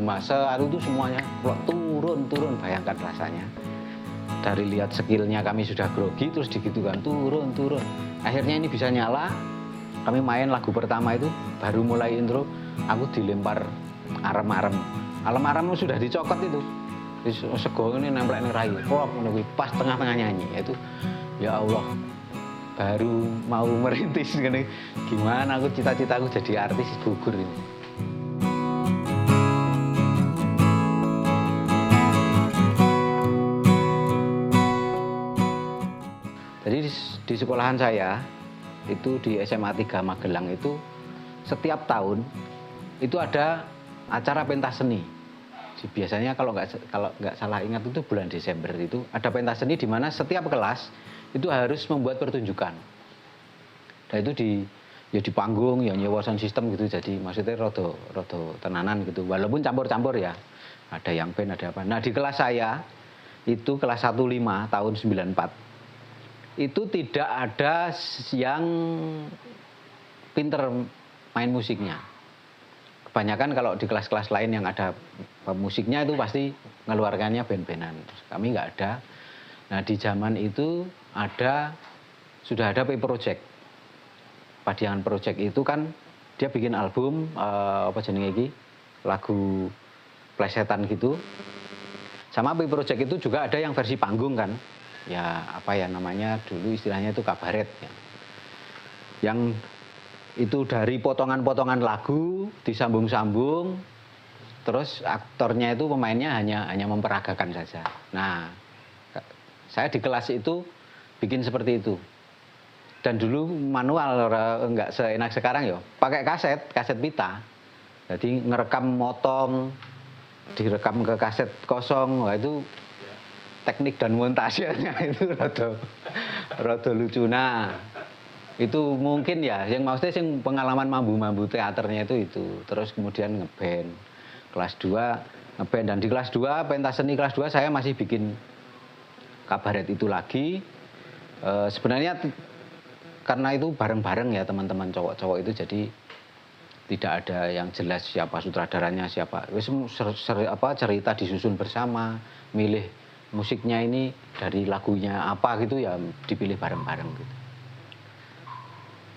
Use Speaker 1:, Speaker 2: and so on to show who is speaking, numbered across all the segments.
Speaker 1: Bima, searu itu semuanya turun, bayangkan rasanya. Dari lihat skillnya kami sudah grogi, terus digitukan turun. Akhirnya ini bisa nyala, kami main lagu pertama itu, baru mulai intro, aku dilempar arem-arem sudah dicokot itu. Sego ini nempel ini rai, pas tengah-tengah nyanyi, itu ya Allah, baru mau merintis gini, gimana aku cita-citaku jadi artis gugur ini. Jadi di sekolahan saya itu di SMA 3 Magelang itu setiap tahun itu ada acara pentas seni. Biasanya kalau nggak salah ingat itu bulan Desember itu ada pentas seni di mana setiap kelas itu harus membuat pertunjukan. Dan itu di panggung ya nyewa sound system gitu, jadi maksudnya rodo tenanan gitu. Walaupun campur-campur ya. Ada yang band, ada apa. Nah, di kelas saya itu kelas 15 tahun 94. Itu tidak ada yang pinter main musiknya. Kebanyakan kalau di kelas-kelas lain yang ada musiknya itu pasti ngeluarkannya band-bandan. Kami nggak ada. Nah, di zaman itu sudah ada P Project. Padiangan Project itu kan dia bikin album apa jenenge iki? Lagu plesetan gitu. Sama P Project itu juga ada yang versi panggung kan. Ya apa ya namanya dulu istilahnya itu kabaret ya. Yang itu dari potongan-potongan lagu disambung-sambung, terus aktornya itu pemainnya hanya memperagakan saja. Nah, saya di kelas itu bikin seperti itu. Dan dulu manual enggak seenak sekarang ya, pakai kaset pita. Jadi ngerekam motong, direkam ke kaset kosong, wah itu teknik dan montasenya itu rada lucu. Nah, itu mungkin ya yang maksudnya sing pengalaman mambu teaternya itu. Terus kemudian ngeband kelas 2 ngeband, dan di kelas 2 pentas seni kelas 2 saya masih bikin kabaret itu lagi. Sebenarnya karena itu bareng-bareng ya teman-teman cowok-cowok itu, jadi tidak ada yang jelas siapa sutradaranya siapa. Wis cerita disusun bersama, milih musiknya ini dari lagunya apa gitu ya dipilih bareng-bareng gitu.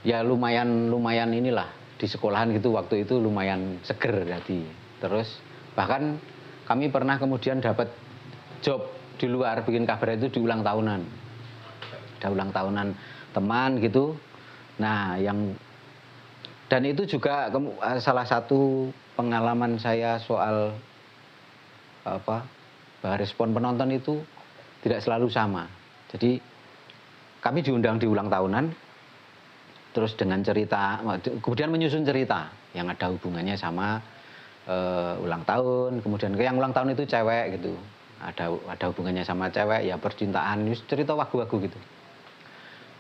Speaker 1: Ya lumayan inilah di sekolahan gitu waktu itu lumayan seger jadi. Terus bahkan kami pernah kemudian dapat job di luar bikin kabaret itu di ulang tahunan. Ada ulang tahunan teman gitu. Nah, dan itu juga salah satu pengalaman saya soal respon penonton itu tidak selalu sama. Jadi kami diundang di ulang tahunan, terus dengan cerita, kemudian menyusun cerita yang ada hubungannya sama ulang tahun. Kemudian yang ulang tahun itu cewek gitu, ada hubungannya sama cewek ya, percintaan, cerita wagu-wagu gitu.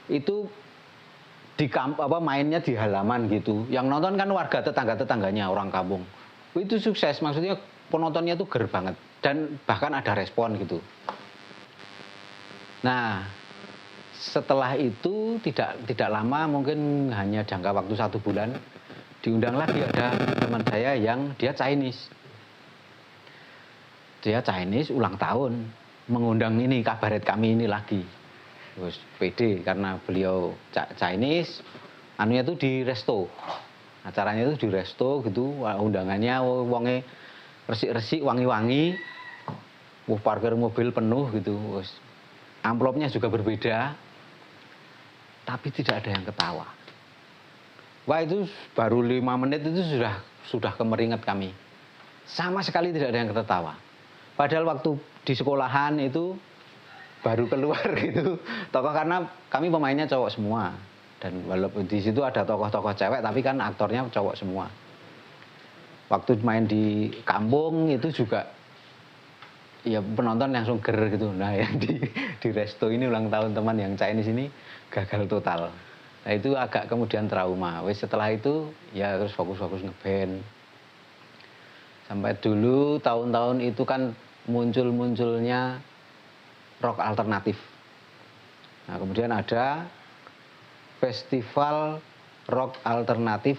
Speaker 1: Itu mainnya di halaman gitu. Yang nonton kan warga tetangganya orang kampung. Itu sukses, maksudnya penontonnya tuh ger banget dan bahkan ada respon gitu. Nah, setelah itu tidak lama, mungkin hanya jangka waktu 1 bulan, diundang lagi ada teman saya yang dia Chinese. Dia Chinese ulang tahun, mengundang ini kabaret kami ini lagi. Terus pede karena beliau Chinese, anunya itu di resto. Acaranya itu di resto gitu, undangannya wonge resik-resik, wangi-wangi. Parkir mobil penuh gitu. Amplopnya juga berbeda. Tapi tidak ada yang ketawa. Wah, itu baru 5 menit itu sudah kemeringat kami. Sama sekali tidak ada yang ketawa. Padahal waktu di sekolahan itu baru keluar gitu tokoh, karena kami pemainnya cowok semua, dan walaupun di situ ada tokoh-tokoh cewek tapi kan aktornya cowok semua. Waktu main di kampung itu juga ya penonton langsung ger gitu. Nah, yang di resto ini ulang tahun teman yang Chinese ini gagal total. Nah, itu agak kemudian trauma. Wes setelah itu ya terus fokus ngeband. Sampai dulu tahun-tahun itu kan munculnya rock alternatif. Nah, kemudian ada festival rock alternatif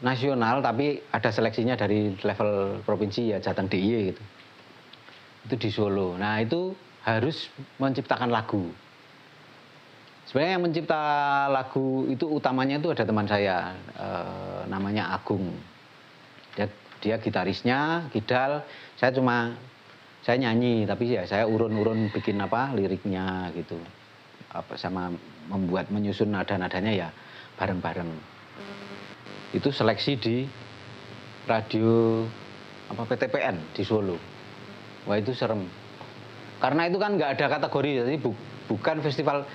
Speaker 1: nasional tapi ada seleksinya dari level provinsi ya, Jateng DIY gitu. Itu di Solo. Nah itu harus menciptakan lagu. Sebenarnya yang mencipta lagu itu utamanya itu ada teman saya, namanya Agung. Dia gitarisnya, Kidal. Saya nyanyi, tapi ya saya urun-urun bikin liriknya gitu. Sama menyusun nada-nadanya ya bareng-bareng. Itu seleksi di radio PTPN di Solo. Wah itu serem. Karena itu kan nggak ada kategori, jadi bukan festival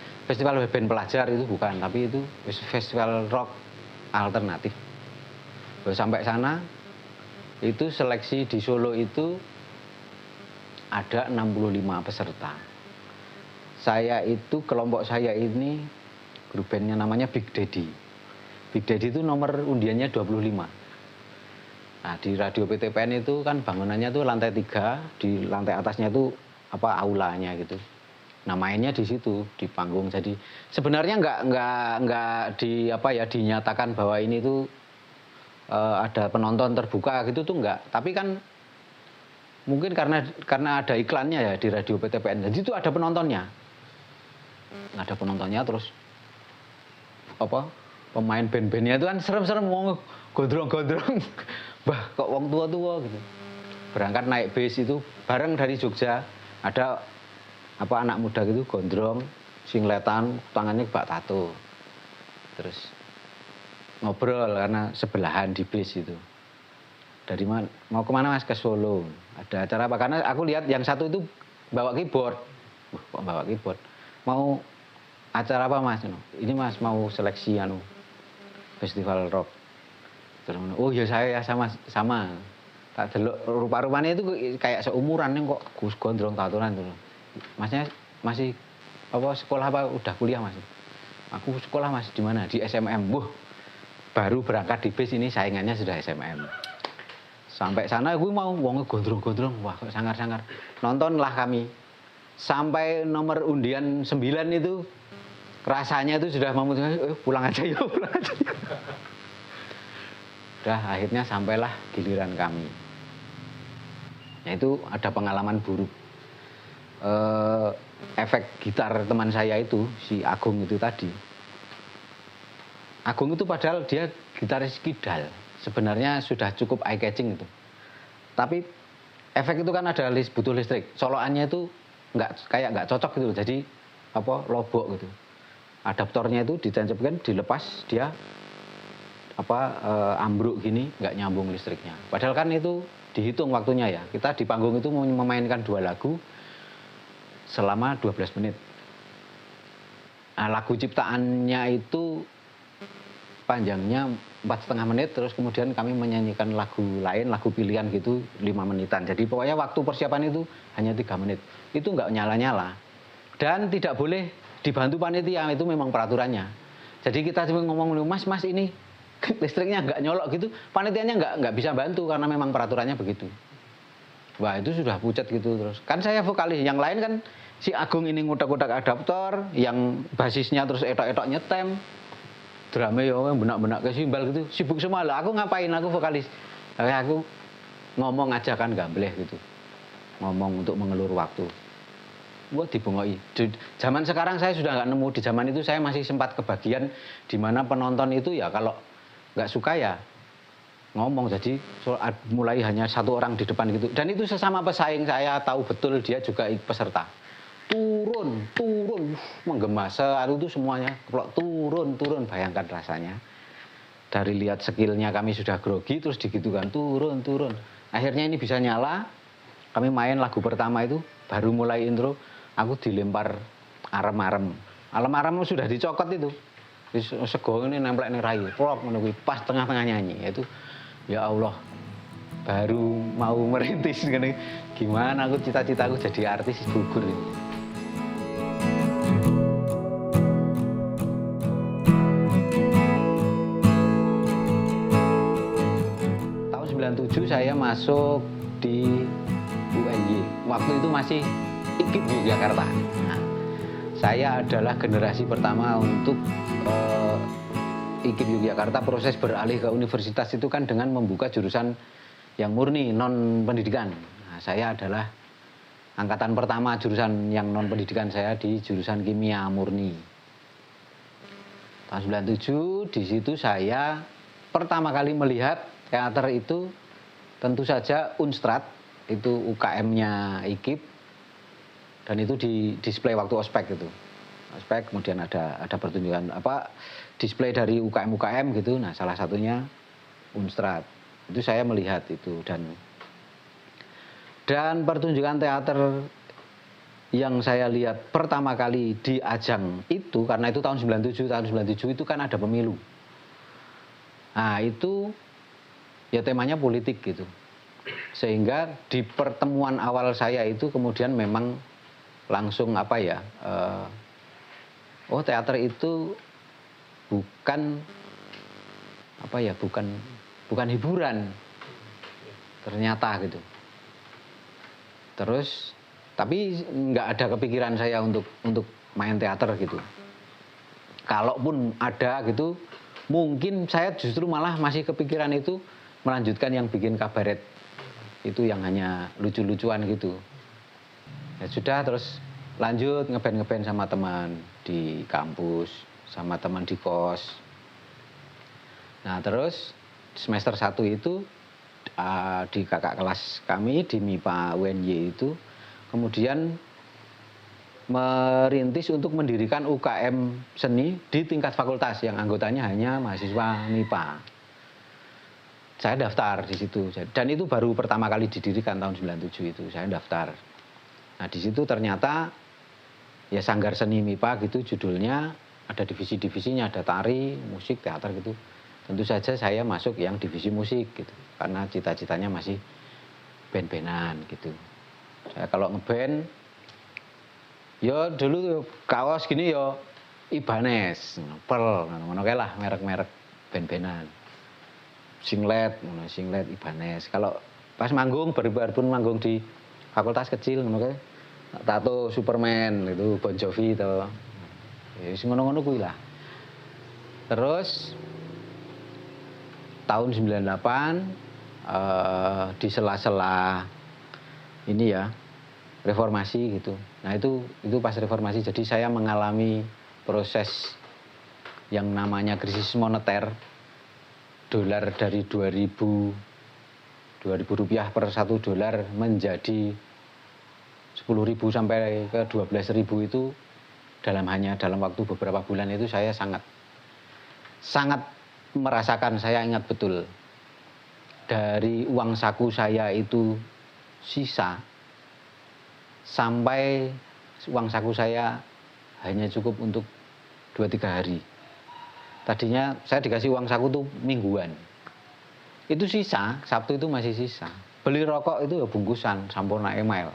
Speaker 1: band pelajar, itu bukan, tapi itu festival rock alternatif. Sampai sana itu seleksi di Solo itu ada 65 peserta. Kelompok saya ini grup bandnya namanya Big Daddy. Big Daddy itu nomor undiannya 25. Nah di radio PTPN itu kan bangunannya tuh lantai 3, di lantai atasnya itu aulanya gitu. Nah mainnya di situ, di panggung. Jadi sebenarnya nggak dinyatakan bahwa ini tuh ada penonton terbuka gitu tuh nggak. Tapi kan mungkin karena ada iklannya ya di radio PTPN. Jadi itu ada penontonnya. Ada penontonnya, terus pemain band-bandnya itu kan serem-serem, wong gondrong-gondrong. Bah, kok wong tua-tua gitu. Berangkat naik bis itu bareng dari Jogja. Ada anak muda gitu gondrong, singletan, tangannya bak tato. Terus ngobrol karena sebelahan di bis itu. Dari mana? Mau kemana Mas? Ke Solo. Ada acara apa? Karena aku lihat yang satu itu bawa keyboard. Kok bawa keyboard? Mau acara apa Mas? Ini Mas mau seleksi festival rock. Terus, oh ya saya ya sama. Tak delok rupa-rupanya itu kayak seumuran kok Gus gondrong tatoan tuh. Masnya masih sekolah udah kuliah Mas? Aku sekolah Mas, di mana? Di SMM. Baru berangkat di bis ini saingannya sudah SMM. Sampai sana gue mau wong gondrong-gondrong, wah kok sangar-sangar. Nontonlah kami. Sampai nomor undian 9 itu rasanya itu sudah memutuskan pulang aja yuk. Udah akhirnya sampailah giliran kami. Ya itu ada pengalaman buruk. Efek gitar teman saya itu, si Agung itu tadi. Agung itu padahal dia gitaris kidal. Sebenarnya sudah cukup eye catching itu. Tapi efek itu kan ada butuh listrik. Soloannya itu nggak cocok gitu. Jadi lobok gitu. Adaptornya itu ditancapkan, dilepas, dia ambruk gini, nggak nyambung listriknya. Padahal kan itu dihitung waktunya ya. Kita di panggung itu memainkan 2 lagu selama 12 menit. Nah, lagu ciptaannya itu panjangnya 4,5 menit, terus kemudian kami menyanyikan lagu lain, lagu pilihan gitu 5 menitan. Jadi pokoknya waktu persiapan itu hanya 3 menit. Itu nggak nyala-nyala. Dan tidak boleh dibantu panitia, itu memang peraturannya. Jadi kita cuma ngomong, mas ini listriknya nggak nyolok gitu, panitianya nggak bisa bantu karena memang peraturannya begitu. Wah itu sudah pucat gitu terus. Kan saya vokalis, yang lain kan si Agung ini ngutak-ngutak adaptor, yang basisnya terus etok-etok nyetem, drama ya benak-benak ke simbal gitu, sibuk semua lah. Aku ngapain, aku vokalis. Tapi aku ngomong aja kan gambleh gitu, ngomong untuk mengelur waktu. Wah dibengoi. Zaman sekarang saya sudah nggak nemu. Di zaman itu saya masih sempat kebagian di mana penonton itu ya kalau nggak suka ya ngomong. Jadi mulai hanya 1 orang di depan gitu. Dan itu sesama pesaing, saya tahu betul dia juga peserta. Turun, menggema. Searu itu semuanya keplok turun, bayangkan rasanya. Dari lihat skillnya kami sudah grogi, terus digitukan turun. Akhirnya ini bisa nyala. Kami main lagu pertama itu, baru mulai intro, aku dilempar arem-arem. Arem-arem sudah dicokot itu. Sego ini nemplek ning rai, plok ngono kuwi pas tengah-tengah nyanyi. Itu ya Allah. Baru mau merintis ngene. Gimana aku cita-citaku jadi artis gugur ini. Tahun 97 saya masuk di UNY. Waktu itu masih IKIP di Jakarta. Nah, saya adalah generasi pertama untuk IKIP Yogyakarta proses beralih ke universitas itu kan dengan membuka jurusan yang murni non pendidikan. Nah, saya adalah angkatan pertama jurusan yang non pendidikan, saya di jurusan kimia murni. Tahun 97 di situ saya pertama kali melihat teater itu tentu saja Unstrat, itu UKM-nya IKIP, dan itu di display waktu ospek itu. Ospek kemudian ada pertunjukan display dari UKM gitu. Nah, salah satunya Unstrat. Itu saya melihat itu dan pertunjukan teater yang saya lihat pertama kali di ajang itu, karena itu tahun 97 itu kan ada pemilu. Nah, itu ya temanya politik gitu. Sehingga di pertemuan awal saya itu kemudian memang langsung teater itu bukan bukan hiburan ternyata gitu. Terus tapi nggak ada kepikiran saya untuk main teater gitu. Kalaupun ada gitu, mungkin saya justru malah masih kepikiran itu melanjutkan yang bikin kabaret itu, yang hanya lucu-lucuan gitu. Ya sudah, terus lanjut ngeband sama teman di kampus, sama teman di kos. Nah, terus semester 1 itu di kakak kelas kami di MIPA UNY itu kemudian merintis untuk mendirikan UKM seni di tingkat fakultas yang anggotanya hanya mahasiswa MIPA. Saya daftar di situ, dan itu baru pertama kali didirikan tahun 97 itu, saya daftar. Nah, di situ ternyata ya Sanggar Seni MIPA gitu judulnya, ada divisi-divisinya, ada tari, musik, teater gitu. Tentu saja saya masuk yang divisi musik gitu, karena cita-citanya masih band-bandan gitu. Saya kalau ngeband, ya dulu kaos gini ya Ibanez, Pearl, ngono kae lah merek-merek band-bandan. Singlet Ibanez. Kalau pas manggung baru pun manggung di fakultas kecil ngono kae. Tato Superman itu Bon Jovi itu. Ya wis ngono-ngono kuwi lah. Terus tahun 98 di sela-sela ini ya reformasi gitu. Nah, itu pas reformasi, jadi saya mengalami proses yang namanya krisis moneter. Dolar dari 2000 rupiah per $1 menjadi 10.000 sampai ke 12.000 itu dalam waktu beberapa bulan itu saya sangat merasakan. Saya ingat betul, dari uang saku saya itu sisa sampai uang saku saya hanya cukup untuk 2-3 hari. Tadinya saya dikasih uang saku tuh mingguan. Itu sisa, Sabtu itu masih sisa. Beli rokok itu ya bungkusan, Sampurna Email.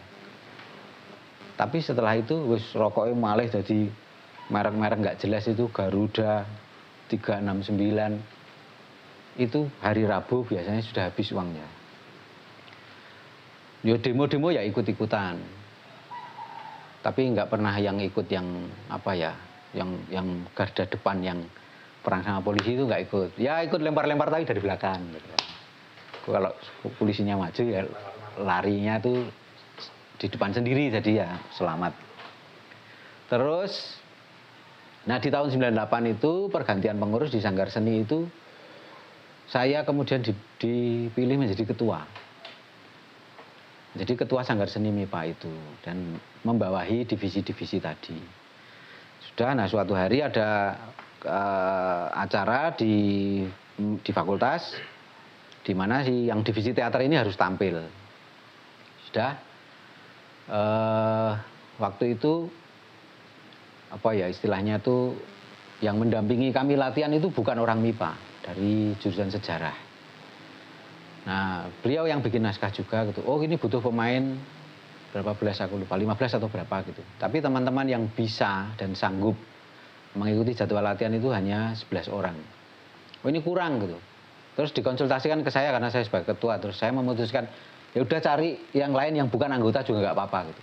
Speaker 1: Tapi setelah itu wis rokoknya malih jadi merek-merek nggak jelas itu, Garuda 369. Itu hari Rabu biasanya sudah habis uangnya. Ya demo-demo ya ikut-ikutan. Tapi nggak pernah yang ikut yang yang garda depan yang perang sama polisi itu nggak ikut. Ya ikut lempar-lempar tapi dari belakang gitu. Kalau polisinya maju ya larinya tuh di depan sendiri, jadi ya selamat. Terus nah di tahun 98 itu pergantian pengurus di Sanggar Seni itu saya kemudian dipilih menjadi ketua. Jadi ketua Sanggar Seni MIPA itu dan membawahi divisi-divisi tadi. Sudah, nah suatu hari ada acara di fakultas di mana yang divisi teater ini harus tampil. Sudah, waktu itu istilahnya tuh yang mendampingi kami latihan itu bukan orang MIPA, dari jurusan sejarah. Nah, beliau yang bikin naskah juga gitu. Oh, ini butuh pemain berapa belas, aku lupa, 15 atau berapa gitu. Tapi teman-teman yang bisa dan sanggup mengikuti jadwal latihan itu hanya 11 orang. Oh, ini kurang gitu. Terus dikonsultasikan ke saya karena saya sebagai ketua. Terus saya memutuskan, ya udah cari yang lain yang bukan anggota juga nggak apa-apa gitu.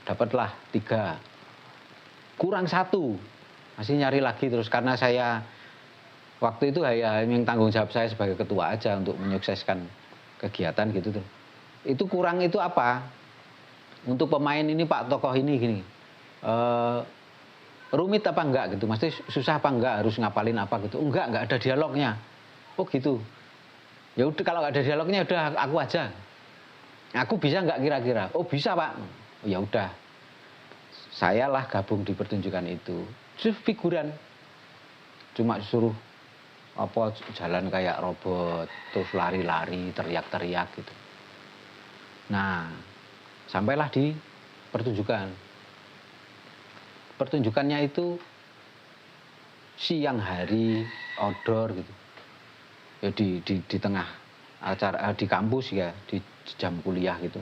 Speaker 1: Dapatlah 3. Kurang 1. Masih nyari lagi terus karena saya Waktu itu ya yang tanggung jawab saya sebagai ketua aja untuk menyukseskan kegiatan gitu tuh. Itu kurang itu apa? Untuk pemain ini Pak tokoh ini gini, eee, rumit apa enggak gitu, maksudnya susah apa enggak, harus ngapalin apa gitu, enggak ada dialognya. Oh gitu, ya udah kalau nggak ada dialognya udah aku aja. Aku bisa nggak kira-kira? Oh bisa Pak. Oh, ya udah, sayalah gabung di pertunjukan itu. Terus figuran, cuma suruh apa jalan kayak robot, terus lari-lari, teriak-teriak gitu. Nah, sampailah di pertunjukan. Pertunjukannya itu siang hari, outdoor gitu. Ya di tengah acara di kampus ya, di jam kuliah gitu.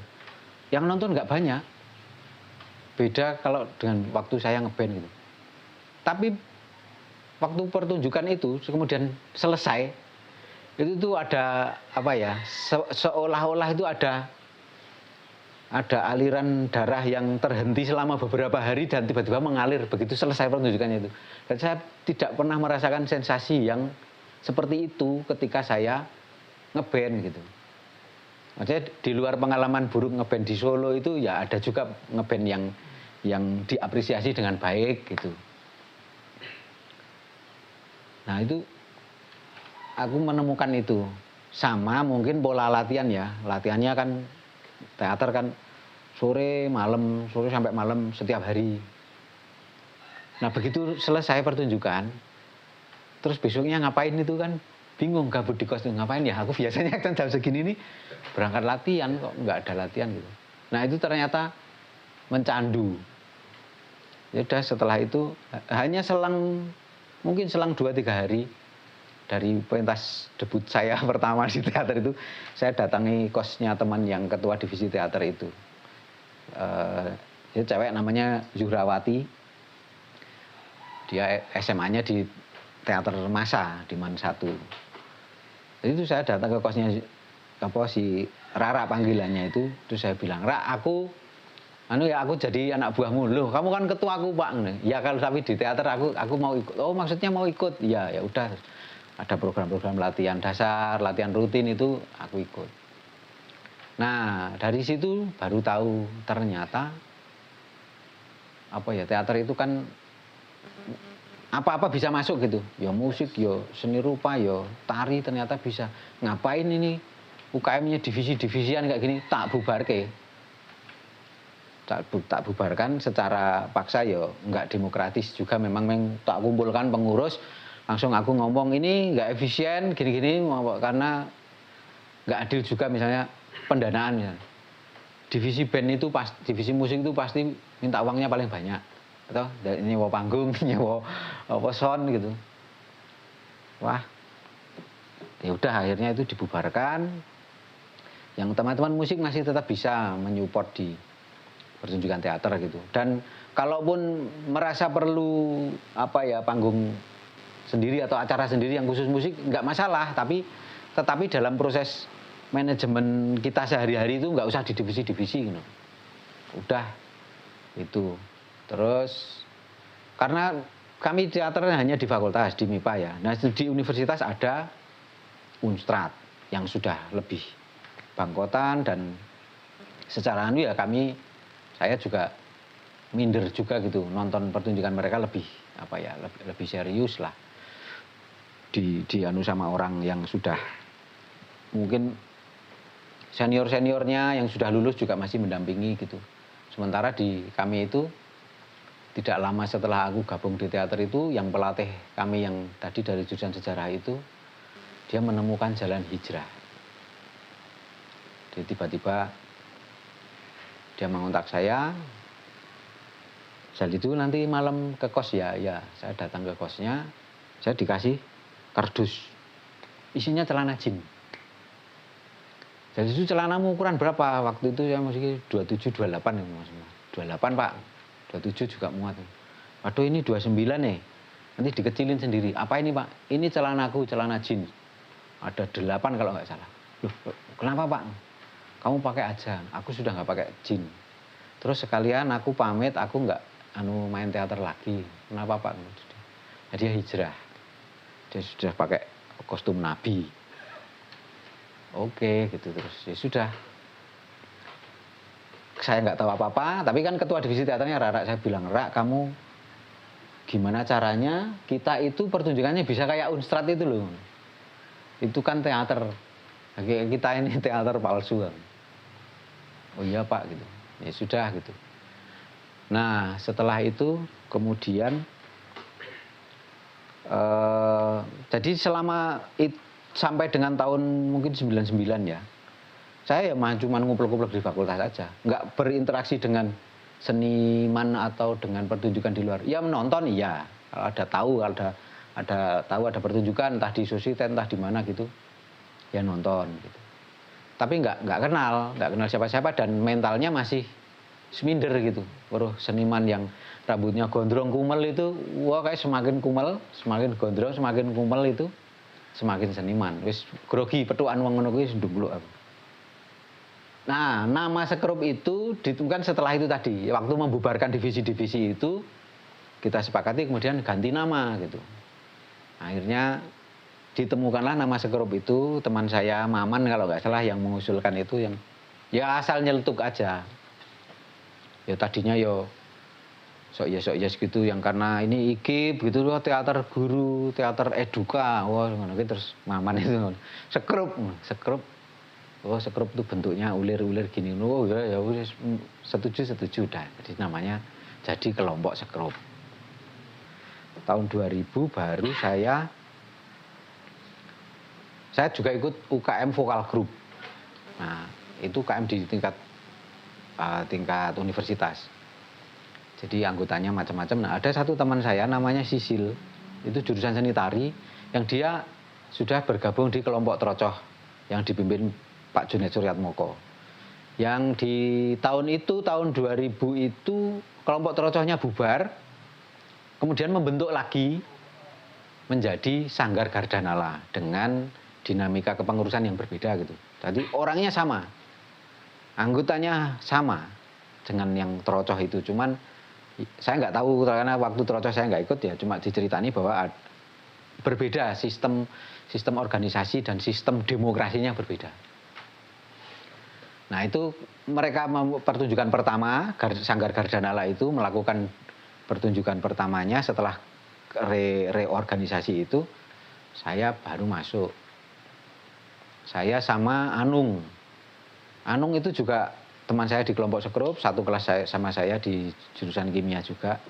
Speaker 1: Yang nonton nggak banyak. Beda kalau dengan waktu saya ngeband gitu. Tapi waktu pertunjukan itu kemudian selesai, itu tuh ada apa ya? Seolah-olah itu ada aliran darah yang terhenti selama beberapa hari dan tiba-tiba mengalir begitu selesai pertunjukannya itu. Dan saya tidak pernah merasakan sensasi yang seperti itu ketika saya ngeband gitu. Maksudnya di luar pengalaman buruk ngeband di Solo itu ya ada juga ngeband yang diapresiasi dengan baik gitu. Nah itu aku menemukan itu. Sama mungkin pola latihan ya. Latihannya kan teater kan sore sampai malam setiap hari. Nah begitu selesai pertunjukan, terus besoknya ngapain itu kan bingung, gabut di kos ngapain ya. Aku biasanya kan jam segini nih berangkat latihan kok nggak ada latihan gitu. Nah itu ternyata mencandu. Ya udah setelah itu hanya mungkin selang 2-3 hari dari pentas debut saya pertama di teater itu, saya datangi kosnya teman yang ketua divisi teater itu. Dia cewek namanya Zuhrawati. Dia SMA-nya di teater Masa di Man 1. Jadi itu saya datang ke kosnya si Rara panggilannya itu, terus saya bilang, "Ra, aku jadi anak buahmu." "Loh, kamu kan ketua aku, Pak." "Ya kalau tapi di teater aku mau ikut." "Oh, maksudnya mau ikut?" "Ya, ya udah." Ada program-program latihan dasar, latihan rutin itu aku ikut. Nah, dari situ baru tahu ternyata apa ya, teater itu kan apa-apa bisa masuk gitu. Ya musik, ya seni rupa, ya tari ternyata bisa. Ngapain ini UKM-nya divisi-divisian kayak gini, tak bubarke. Tak bubarkan secara paksa ya enggak demokratis juga, memang tak kumpulkan pengurus, langsung aku ngomong ini nggak efisien gini-gini karena nggak adil juga misalnya pendanaan ya. Divisi band itu divisi musik itu pasti minta uangnya paling banyak. Atau nyewa panggung, nyewa apa sound gitu. Wah. Ya udah akhirnya itu dibubarkan. Yang teman-teman musik masih tetap bisa menyupport di pertunjukan teater gitu. Dan kalaupun merasa perlu apa ya panggung sendiri atau acara sendiri yang khusus musik nggak masalah, tetapi dalam proses manajemen kita sehari-hari itu nggak usah di divisi-divisi gitu. Udah itu. Terus karena kami teater hanya di fakultas di MIPA ya. Nah di universitas ada Unstrat yang sudah lebih bangkotan dan secara ya saya juga minder juga gitu nonton pertunjukan mereka lebih lebih serius lah. Di sama orang yang sudah mungkin seniornya yang sudah lulus juga masih mendampingi gitu. Sementara di kami itu tidak lama setelah aku gabung di teater itu, yang pelatih kami yang tadi dari jurusan sejarah itu, dia menemukan jalan hijrah. Jadi tiba-tiba dia mengontak saya, "Jadi itu nanti malam ke kos ya?" Ya, saya datang ke kosnya, saya dikasih kardus isinya celana jin. Jadi itu celanamu ukuran berapa? Waktu itu saya masih 27 28 ya Mas. 28 Pak. 27 juga muat. Waduh ini 29 nih. Nanti dikecilin sendiri. Apa ini Pak? Ini celanaku, celana jin. Ada 8 kalau nggak salah. Loh, kenapa Pak? Kamu pakai aja. Aku sudah nggak pakai jin. Terus sekalian aku pamit, aku nggak main teater lagi. Kenapa Pak? Jadi hijrah. Dia sudah pakai kostum nabi. Oke, gitu terus. Ya sudah. Saya nggak tahu apa-apa, tapi kan ketua divisi teaternya Rara, saya bilang, Rak, kamu gimana caranya kita itu pertunjukannya bisa kayak Unstrat itu loh. Itu kan teater. Kita ini teater palsu kan. Oh iya Pak gitu. Ya sudah gitu. Nah setelah itu kemudian jadi selama sampai dengan tahun mungkin 99 ya, saya ya cuma ngumpul-ngumpul di fakultas aja, nggak berinteraksi dengan seniman atau dengan pertunjukan di luar. Ya menonton iya, kalau ada pertunjukan entah di Sosieten entah di mana gitu, ya nonton gitu. Tapi nggak kenal siapa-siapa dan mentalnya masih seminder gitu. Waduh, seniman yang rambutnya gondrong kumel itu, wah kayak semakin kumel, semakin gondrong, semakin kumel itu semakin seniman. Wis grogi petukan wong ngono kuwi ndumluk aku. Nah, nama sekrup itu ditemukan setelah itu tadi. Waktu membubarkan divisi-divisi itu kita sepakati kemudian ganti nama gitu. Akhirnya ditemukanlah nama sekrup itu, teman saya Maman kalau nggak salah yang mengusulkan itu, yang ya asal nyeletuk aja. Ya tadinya yo sok ya gitu, yang karena ini IKIP gitu loh, teater guru, teater eduka, wah ngono gitu. Terus Maman itu sekrup. Oh sekrup itu bentuknya ulir-ulir gini. Oh ya setuju udah. Jadi namanya jadi kelompok sekrup. Tahun 2000 baru saya juga ikut UKM Vokal Group. Nah, itu UKM di tingkat universitas. Jadi anggotanya macam-macam. Nah, ada satu teman saya namanya Sisil. Itu jurusan seni tari yang dia sudah bergabung di kelompok Trocoh yang dipimpin Pak Junet Suryatmoko. Yang di tahun 2000 itu kelompok Trocohnya bubar. Kemudian membentuk lagi menjadi Sanggar Gardanala dengan dinamika kepengurusan yang berbeda gitu. Jadi orangnya sama, anggotanya sama dengan yang Trocoh itu. Cuman saya nggak tahu karena waktu Trocoh saya nggak ikut ya. Cuma diceritani bahwa berbeda sistem organisasi dan sistem demokrasinya berbeda. Nah itu mereka pertunjukan pertama Sanggar Gardanala itu melakukan pertunjukan pertamanya setelah reorganisasi itu. Saya baru masuk. Saya sama Anung itu juga teman saya di kelompok sekrup, satu kelas sama saya di jurusan kimia juga.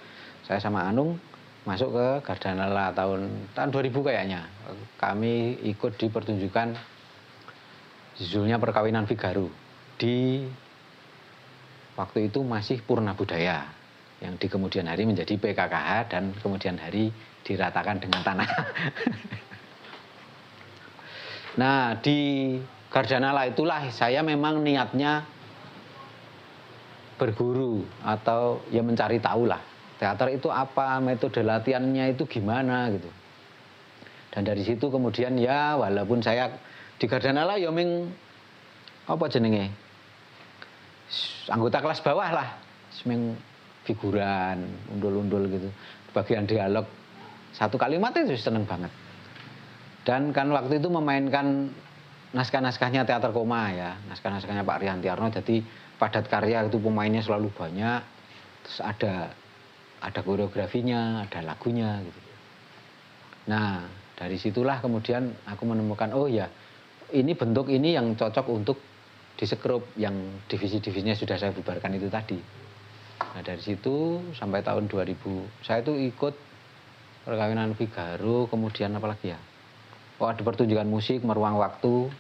Speaker 1: Saya sama Anung masuk ke Gardanala tahun 2000 kayaknya. Kami ikut di pertunjukan judulnya Perkawinan Figaro. Di waktu itu masih Purna Budaya yang di kemudian hari menjadi PKKH dan kemudian hari diratakan dengan tanah. Nah di Gardanala itulah saya memang niatnya berguru atau ya mencari tahu lah teater itu apa, metode latihannya itu gimana gitu. Dan dari situ kemudian ya walaupun saya di Gardanala ya apa jenenge anggota kelas bawah lah, semeng figuran, undul-undul gitu. Bagian dialog satu kalimat itu seneng banget. Dan kan waktu itu memainkan naskah-naskahnya Teater Koma ya, naskah-naskahnya Pak Riantiarno. Jadi padat karya itu pemainnya selalu banyak. Terus ada koreografinya, ada lagunya gitu. Nah dari situlah kemudian aku menemukan oh ya ini bentuk ini yang cocok untuk di sekrup yang divisi-divisinya sudah saya bubarkan itu tadi. Nah dari situ sampai tahun 2000 saya itu ikut Perkawinan Figaro, kemudian apa lagi ya? Oh ada pertunjukan musik Meruang Waktu.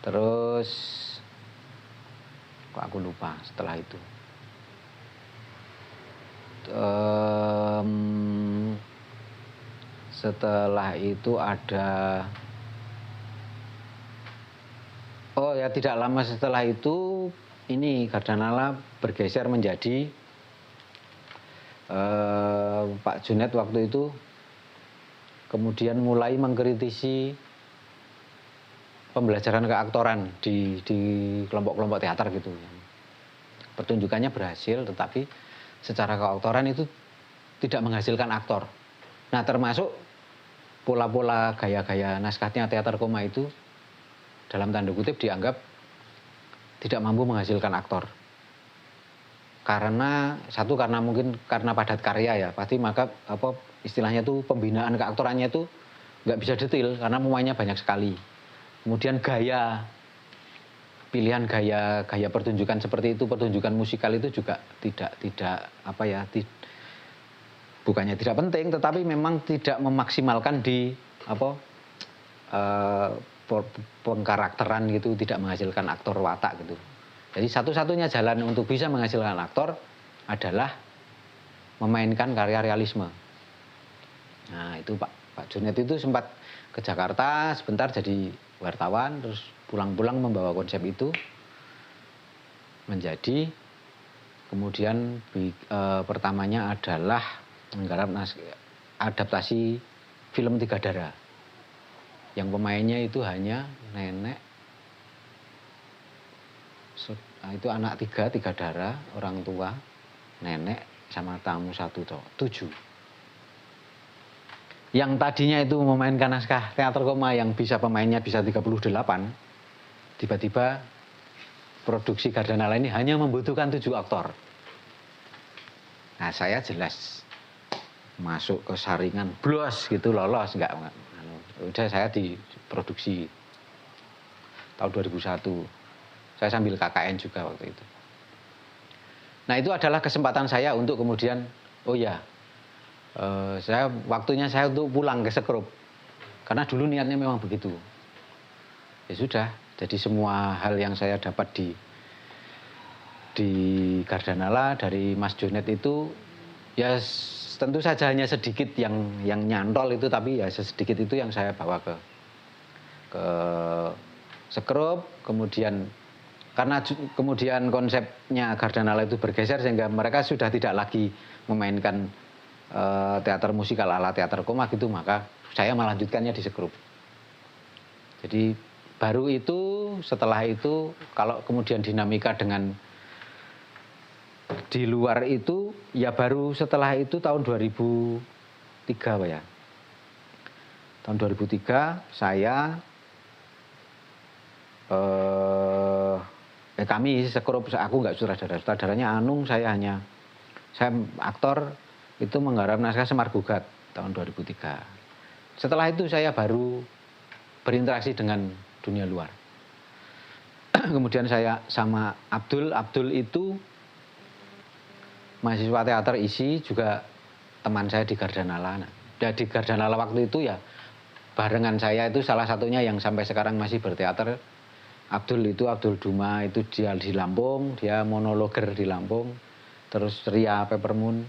Speaker 1: Terus kok aku lupa setelah itu. Setelah itu ada oh ya tidak lama setelah itu ini Gardanala bergeser menjadi Pak Junet waktu itu kemudian mulai mengkritisi pembelajaran keaktoran di kelompok-kelompok teater gitu. Pertunjukannya berhasil tetapi secara keaktoran itu tidak menghasilkan aktor. Nah termasuk pola-pola gaya-gaya naskahnya teater koma itu dalam tanda kutip dianggap tidak mampu menghasilkan aktor. Karena mungkin karena padat karya ya, pasti maka istilahnya tuh pembinaan keaktorannya itu nggak bisa detail karena pemainnya banyak sekali. Kemudian pilihan gaya pertunjukan seperti itu, pertunjukan musikal itu juga bukannya tidak penting, tetapi memang tidak memaksimalkan di pengkarakteran gitu, tidak menghasilkan aktor watak gitu. Jadi satu-satunya jalan untuk bisa menghasilkan aktor adalah memainkan karya realisme. Nah itu Pak Junet itu sempat ke Jakarta sebentar jadi wartawan, terus pulang-pulang membawa konsep itu menjadi kemudian pertamanya adalah menggarap adaptasi film Tiga Dara. Yang pemainnya itu hanya nenek, itu anak tiga darah, orang tua, nenek, sama tamu 7. Yang tadinya itu memainkan naskah teater koma yang pemainnya bisa 38, tiba-tiba produksi Gardanala ini hanya membutuhkan 7 aktor. Nah saya jelas masuk ke saringan, blos gitu, lolos, enggak. Udah saya diproduksi tahun 2001. Saya sambil KKN juga waktu itu. Nah itu adalah kesempatan saya untuk kemudian, waktunya saya untuk pulang ke Sekrup. Karena dulu niatnya memang begitu. Ya sudah, jadi semua hal yang saya dapat di Gardanala dari Mas Junet itu, ya tentu saja hanya sedikit yang nyantol itu, tapi ya sedikit itu yang saya bawa ke Sekrup, karena kemudian konsepnya Gardanala itu bergeser sehingga mereka sudah tidak lagi memainkan teater musikal ala teater koma gitu, maka saya melanjutkannya di Sekrup. Jadi baru itu, setelah itu kalau kemudian dinamika dengan di luar itu, ya baru setelah itu tahun 2003 Pak ya. Tahun 2003 saya kami Sekrup, aku nggak sutradaranya Anung, saya aktor itu menggarap naskah Semar Gugat tahun 2003. Setelah itu saya baru berinteraksi dengan dunia luar. Kemudian saya sama Abdul itu mahasiswa teater ISI, juga teman saya di Gardanala. Nah, di Gardanala waktu itu ya barengan saya itu salah satunya yang sampai sekarang masih berteater. Abdul Duma itu dia di Lampung, dia monologer di Lampung. Terus Ria Peppermoon,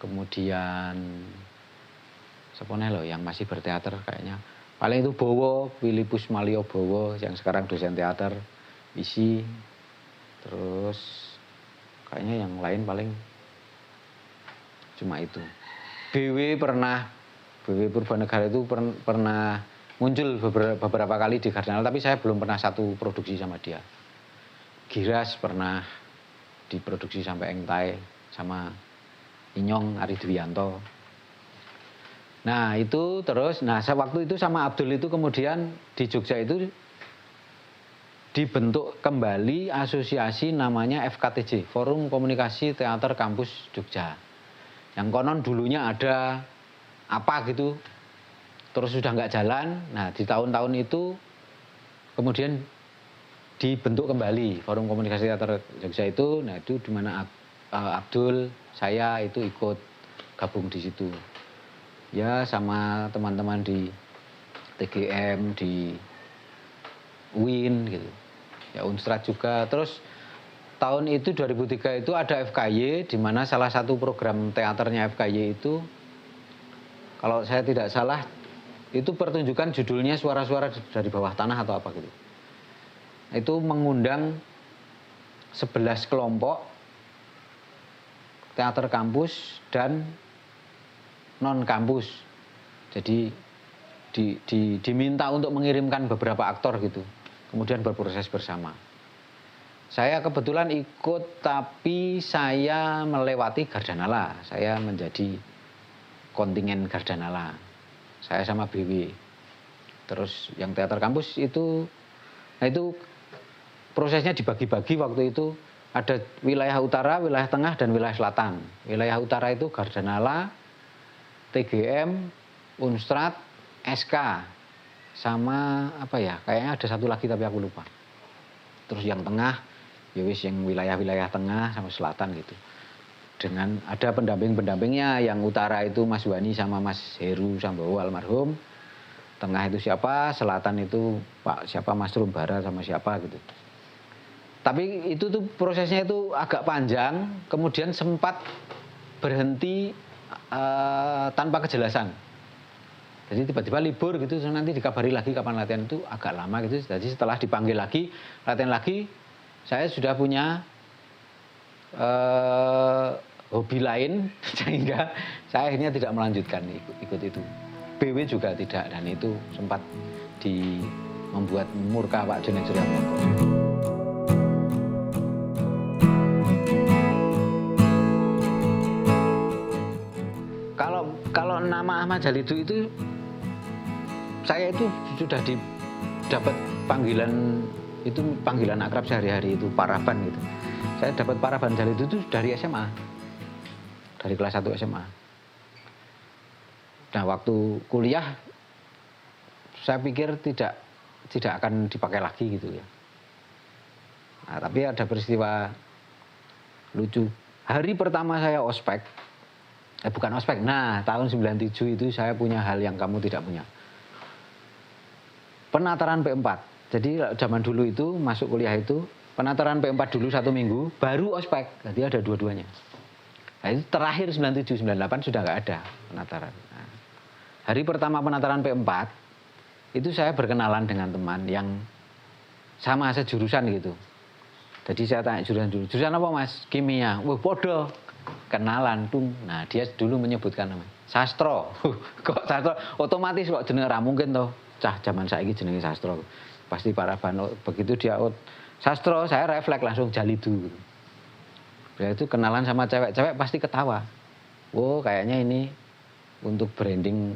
Speaker 1: kemudian siapa loh yang masih berteater kayaknya. Paling itu Bowo, Filipus Malio Bowo yang sekarang dosen teater ISI. Terus kayaknya yang lain paling cuma itu. BW Purbanegara itu pernah muncul beberapa kali di Gardanala, tapi saya belum pernah satu produksi sama dia. Giras pernah diproduksi sampai Engtai sama Inyong Aridwianto. Nah itu terus, waktu itu sama Abdul itu kemudian di Jogja itu dibentuk kembali asosiasi namanya FKTJ, Forum Komunikasi Teater Kampus Jogja. Yang konon dulunya ada apa gitu, terus sudah nggak jalan. Nah di tahun-tahun itu kemudian dibentuk kembali Forum Komunikasi Teater Jogja itu. Nah itu di mana Abdul, saya itu ikut gabung di situ. Ya sama teman-teman di TGM, di UIN gitu. Ya Unstrat juga. Terus tahun itu 2003 itu ada FKY, di mana salah satu program teaternya FKY itu, kalau saya tidak salah, itu pertunjukan judulnya Suara-Suara dari Bawah Tanah atau apa gitu. Itu mengundang 11 kelompok teater kampus dan non kampus. Jadi diminta untuk mengirimkan beberapa aktor gitu. Kemudian berproses bersama. Saya kebetulan ikut, tapi saya melewati Gardanala. Saya menjadi kontingen Gardanala. saya sama BW. Terus yang teater kampus itu, nah itu prosesnya dibagi-bagi waktu itu. Ada wilayah utara, wilayah tengah, dan wilayah selatan. Wilayah utara itu Gardanala, TGM, Unstrat, SK, sama apa ya, kayaknya ada satu lagi tapi aku lupa. Terus yang tengah, ya wis yang wilayah-wilayah tengah sama selatan gitu. Dengan ada pendamping-pendampingnya, yang utara itu Mas Wani sama Mas Heru Sambowo almarhum. Tengah itu siapa, selatan itu Pak siapa, Mas Rumbara sama siapa gitu. Tapi itu tuh prosesnya itu agak panjang, kemudian sempat berhenti tanpa kejelasan. Jadi tiba-tiba libur gitu, nanti dikabari lagi kapan latihan, itu agak lama gitu. Jadi setelah dipanggil lagi, latihan lagi, saya sudah punya hobi lain, sehingga saya akhirnya tidak melanjutkan ikut itu. BW juga tidak, dan itu sempat membuat murka Pak Jonet Suryanto. Kalau nama Ahmad Jalidu itu, saya itu sudah dapat panggilan, itu panggilan akrab sehari-hari itu Paraban gitu. Saya dapat Paraban Jalidu itu dari SMA, dari kelas 1 SMA. Nah waktu kuliah saya pikir tidak akan dipakai lagi gitu ya. Nah, tapi ada peristiwa lucu. Hari pertama saya ospek, bukan ospek, nah tahun 97 itu saya punya hal yang kamu tidak punya. Penataran P4. Jadi zaman dulu itu masuk kuliah itu penataran P4 dulu 1 minggu, baru ospek. Jadi ada dua-duanya. Nah, itu terakhir 97, 98 sudah nggak ada penataran. Nah, hari pertama penataran P4 itu saya berkenalan dengan teman yang sama sejurusan gitu. Jadi saya tanya jurusan apa Mas? Kimia. Wah podo. Kenalan tuh. Nah dia dulu menyebutkan namanya sastro. Kok sastro? Otomatis kok jenenge ra mungkin toh. Cah zaman saiki jenenge sastro. Pasti Paraban. Begitu dia sastro, saya refleks langsung Jalidu. Dia itu kenalan sama cewek pasti ketawa. Oh kayaknya ini untuk branding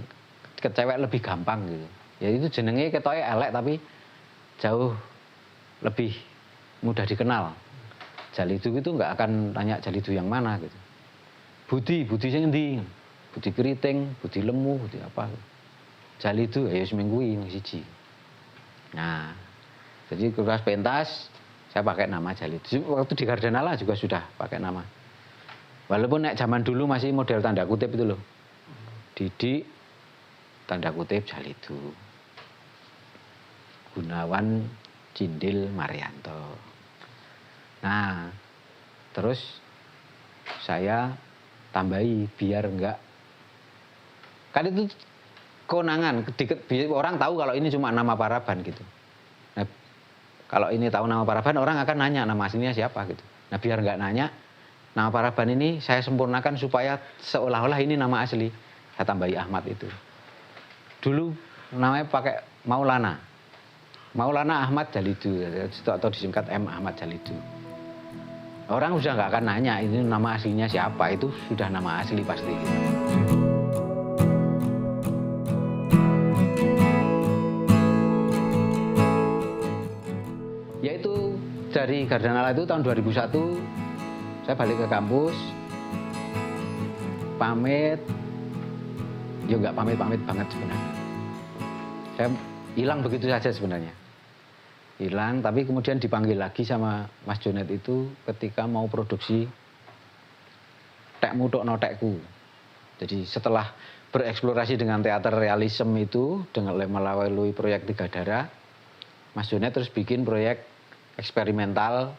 Speaker 1: ke cewek lebih gampang gitu. Ya itu jenenge ketoke elek tapi jauh lebih mudah dikenal. Jalidu itu nggak akan tanya Jalidu yang mana gitu. Budi sing endi? Budi keriting, Budi lemu, Budi apa? Jalidu ya seminggu ini siji. Nah, jadi kelas pentas saya pakai nama Jalidu. Waktu di Gardanala juga sudah pakai nama. Walaupun nek zaman dulu masih model tanda kutip itu loh. Didik tanda kutip Jalidu. Gunawan Cindil Marianto. Nah, terus saya tambahi biar enggak, kan itu konangan, orang tahu kalau ini cuma nama Paraban gitu. Nah, kalau ini tahu nama Paraban, orang akan nanya nama aslinya siapa gitu. Nah, biar enggak nanya, nama Paraban ini saya sempurnakan supaya seolah-olah ini nama asli. Saya tambahi Ahmad itu. Dulu namanya pakai Maulana Ahmad Jalidu atau disingkat M Ahmad Jalidu. Orang sudah nggak akan nanya ini nama aslinya siapa, itu sudah nama asli pasti. Yaitu dari Gardanala itu tahun 2001 saya balik ke kampus, pamit, ya nggak pamit banget sebenarnya. Saya hilang begitu saja sebenarnya. Hilang, tapi kemudian dipanggil lagi sama Mas Jonet itu ketika mau produksi Tekmu Tokno Tekku. Jadi setelah bereksplorasi dengan teater realisme itu dengan melalui proyek Tiga Darah, Mas Jonet terus bikin proyek eksperimental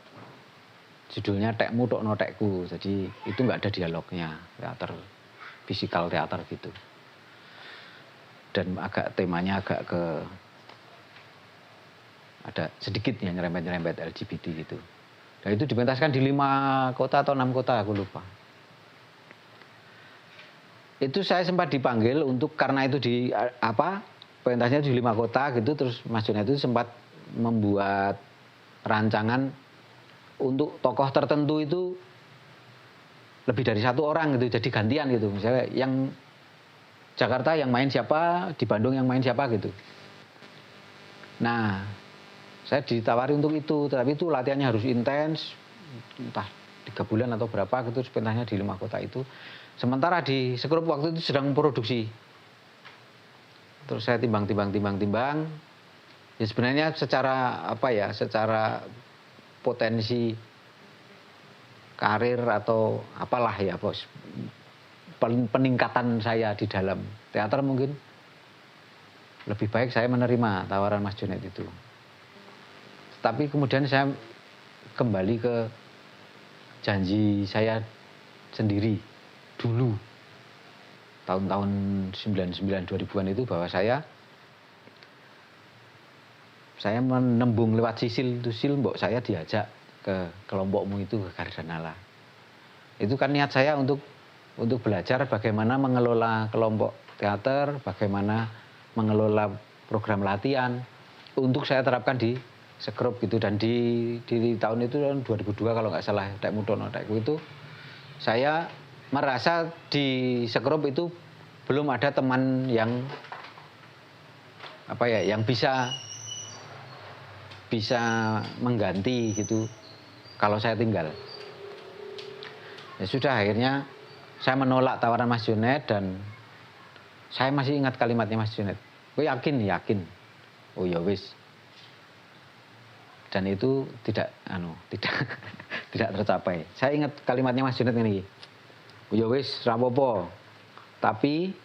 Speaker 1: judulnya Tekmu Tokno Tekku. Jadi itu nggak ada dialognya, teater fisikal teater gitu. Dan temanya agak ke ada sedikit ya nyerempet LGBT gitu. Dan itu dipentaskan di 5 kota atau 6 kota, aku lupa. Itu saya sempat dipanggil untuk, karena itu pentasnya di 5 kota gitu, terus Mas Jonet itu sempat membuat rancangan untuk tokoh tertentu itu lebih dari 1 orang gitu, jadi gantian gitu. Misalnya yang Jakarta yang main siapa, di Bandung yang main siapa gitu. Nah, saya ditawari untuk itu, tapi itu latihannya harus intens, entah 3 bulan atau berapa gitu, pentasnya di 5 kota itu. Sementara di Sekrup waktu itu sedang produksi. Terus saya timbang. Ya sebenarnya secara apa ya, secara potensi karir atau apalah ya bos, peningkatan saya di dalam teater mungkin lebih baik saya menerima tawaran Mas Junet itu. Tapi kemudian saya kembali ke janji saya sendiri dulu tahun-tahun 99 2000-an itu, bahwa saya menembung lewat Sisil, mbok saya diajak ke kelompokmu itu, ke Gardanala. Itu kan niat saya untuk belajar bagaimana mengelola kelompok teater, bagaimana mengelola program latihan untuk saya terapkan di Sekrup gitu. Dan di tahun itu, tahun 2002 kalau nggak salah, Tek Mudono Tekku itu, saya merasa di Sekrup itu belum ada teman yang apa ya, yang bisa mengganti gitu kalau saya tinggal. Ya sudah, akhirnya saya menolak tawaran Mas Junet, dan saya masih ingat kalimatnya Mas Junet. "Kowe yakin?" "Yakin." "Oh ya wis." Dan itu tidak tidak tercapai. Saya ingat kalimatnya Mas Junet ini. "Oh ya wis, ra apa-apa. Tapi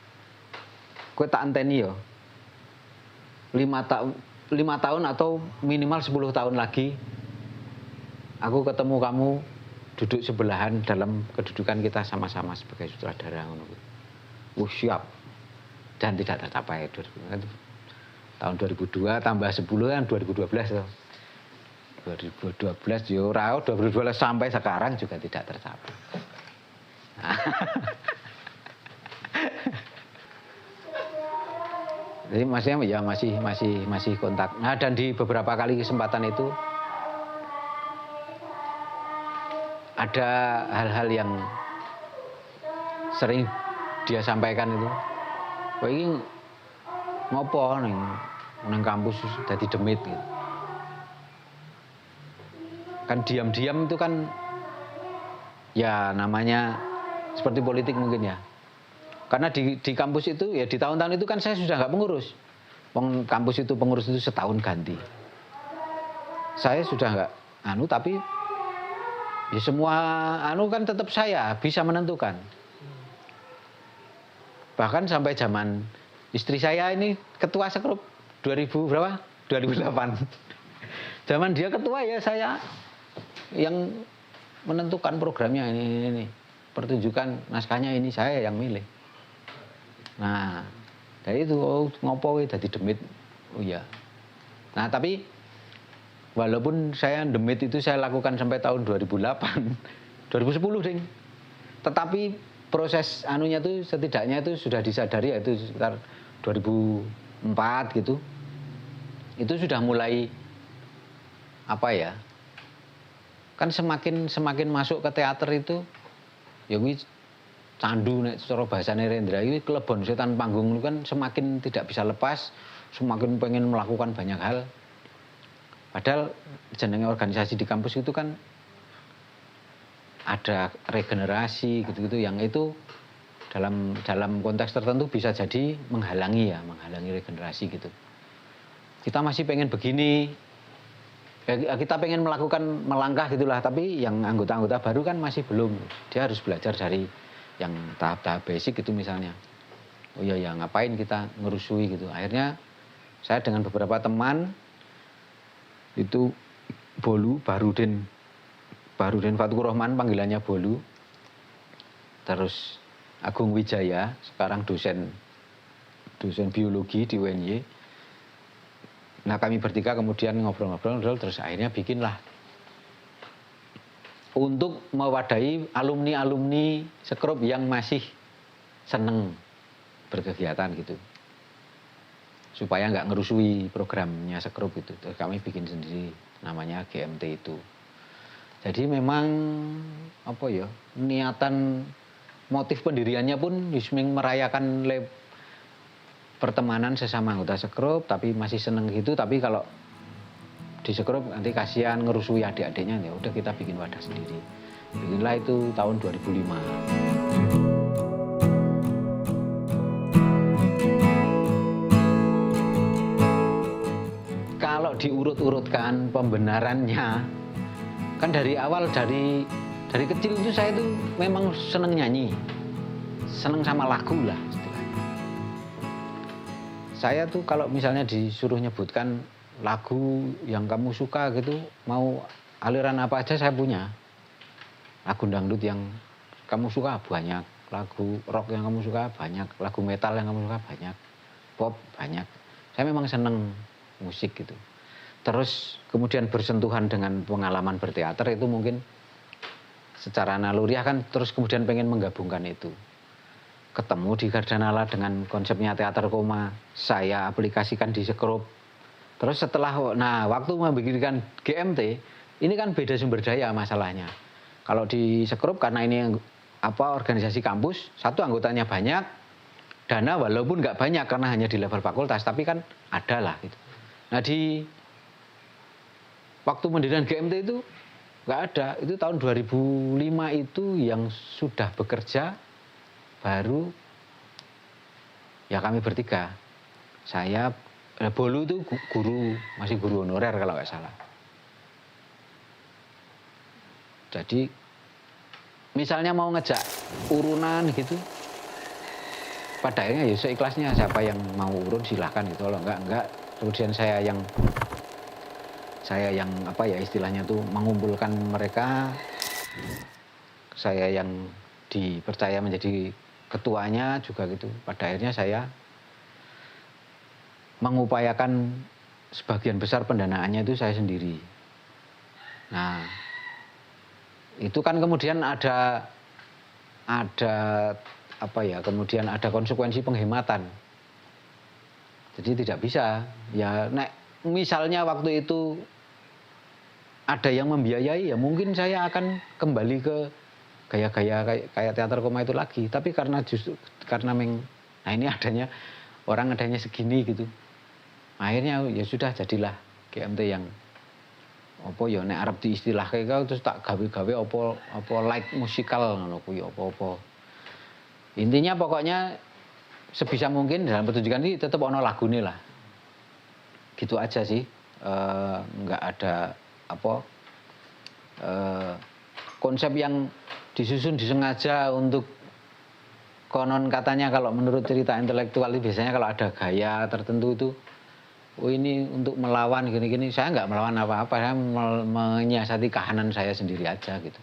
Speaker 1: kowe tak enteni ya. 5 tahun atau minimal 10 tahun lagi aku ketemu kamu duduk sebelahan dalam kedudukan kita sama-sama sebagai sutradara." Siap. Dan tidak tercapai. Tahun 2002 tambah 10 kan 2012 loh. 2012 ya ora, 2012 sampai sekarang juga tidak tercapai. Jadi maksudnya ya masih kontak. Nah, dan di beberapa kali kesempatan itu ada hal-hal yang sering dia sampaikan itu. "Kowe iki ngopo ning kampus dadi demit gitu." Kan diam-diam itu kan ya namanya seperti politik mungkin ya. Karena di kampus itu ya, di tahun-tahun itu kan saya sudah nggak pengurus. Kampus itu pengurus itu setahun ganti. Saya sudah nggak tapi ya semua kan tetap saya bisa menentukan. Bahkan sampai zaman istri saya ini ketua Sekrup 2000 berapa? 2008. Zaman dia ketua ya saya yang menentukan programnya ini. Pertunjukan naskahnya ini saya yang milih. Nah, dari itu ngopo dadi demit. Oh iya. Nah, tapi walaupun saya demit itu saya lakukan sampai tahun 2008, 2010 ding. Tetapi proses anunya itu setidaknya itu sudah disadari, yaitu sekitar 2004 gitu. Itu sudah mulai apa ya? Kan semakin masuk ke teater itu ya kuwi candu nek cara bahasane Rendra iki, kelebon setan panggung itu kan semakin tidak bisa lepas, semakin pengen melakukan banyak hal. Padahal jenenge organisasi di kampus itu kan ada regenerasi gitu-gitu yang itu dalam konteks tertentu bisa jadi menghalangi regenerasi gitu. Kita masih pengen begini, ya kita pengen melangkah gitulah, tapi yang anggota-anggota baru kan masih belum. Dia harus belajar dari yang tahap-tahap basic gitu misalnya. Oh iya ya, ngapain kita ngerusui gitu. Akhirnya saya dengan beberapa teman itu Bolu, Barudin Fatukur Rahman panggilannya Bolu. Terus Agung Wijaya, sekarang dosen biologi di UNY. Nah, kami bertiga kemudian ngobrol-ngobrol terus akhirnya bikinlah untuk mewadahi alumni Sekrup yang masih seneng berkegiatan gitu. Supaya nggak ngerusui programnya Sekrup gitu. Terus kami bikin sendiri, namanya GMT itu. Jadi memang apa ya, niatan motif pendiriannya pun merayakan pertemanan sesama anggota sekrup, tapi masih seneng gitu. Tapi kalau di sekrup nanti kasihan ngerusui adik-adiknya, ya udah kita bikin wadah sendiri. Bikinlah itu tahun 2005. Kalau diurut-urutkan pembenarannya, kan dari awal dari kecil itu saya tuh memang seneng nyanyi, seneng sama lagu lah istilahnya. Saya tuh kalau misalnya disuruh nyebutkan lagu yang kamu suka gitu, mau aliran apa aja saya punya. Lagu dangdut yang kamu suka banyak, lagu rock yang kamu suka banyak, lagu metal yang kamu suka banyak, pop banyak. Saya memang seneng musik gitu. Terus kemudian bersentuhan dengan pengalaman berteater itu mungkin secara naluriah kan, terus kemudian pengen menggabungkan itu. Ketemu di Gardanala dengan konsepnya teater koma, saya aplikasikan di sekrup. Terus setelah, waktu membikinkan GMT, ini kan beda sumber daya masalahnya. Kalau di sekrup karena ini organisasi kampus, satu anggotanya banyak, dana walaupun nggak banyak karena hanya di level fakultas, tapi kan ada lah gitu. Nah di waktu mendirikan GMT itu nggak ada, itu tahun 2005 itu yang sudah bekerja baru ya kami bertiga. Saya, Bolu itu masih guru honorer kalau nggak salah. Jadi misalnya mau ngejak urunan gitu, pada akhirnya ya seikhlasnya, siapa yang mau urun silahkan gitu. Kalau enggak. Kemudian saya yang istilahnya tuh mengumpulkan mereka, saya yang dipercaya menjadi ketuanya juga gitu. Pada akhirnya saya mengupayakan sebagian besar pendanaannya itu saya sendiri. Nah, itu kan kemudian kemudian ada konsekuensi penghematan. Jadi tidak bisa ya, misalnya waktu itu ada yang membiayai, ya mungkin saya akan kembali ke gaya-gaya kayak teater koma itu lagi. Tapi karena ini adanya segini gitu, akhirnya ya sudah, jadilah GMT yang nek arep diistilahke terus tak gawe-gawe light musikal ngono kuwi apa. Intinya pokoknya sebisa mungkin dalam pertunjukan ini tetap ono lagune lah. Gitu aja sih. Nggak ada konsep yang disusun disengaja untuk konon katanya, kalau menurut cerita intelektual itu biasanya kalau ada gaya tertentu itu, ini untuk melawan gini-gini. Saya nggak melawan apa-apa, saya menyiasati kahanan saya sendiri aja gitu.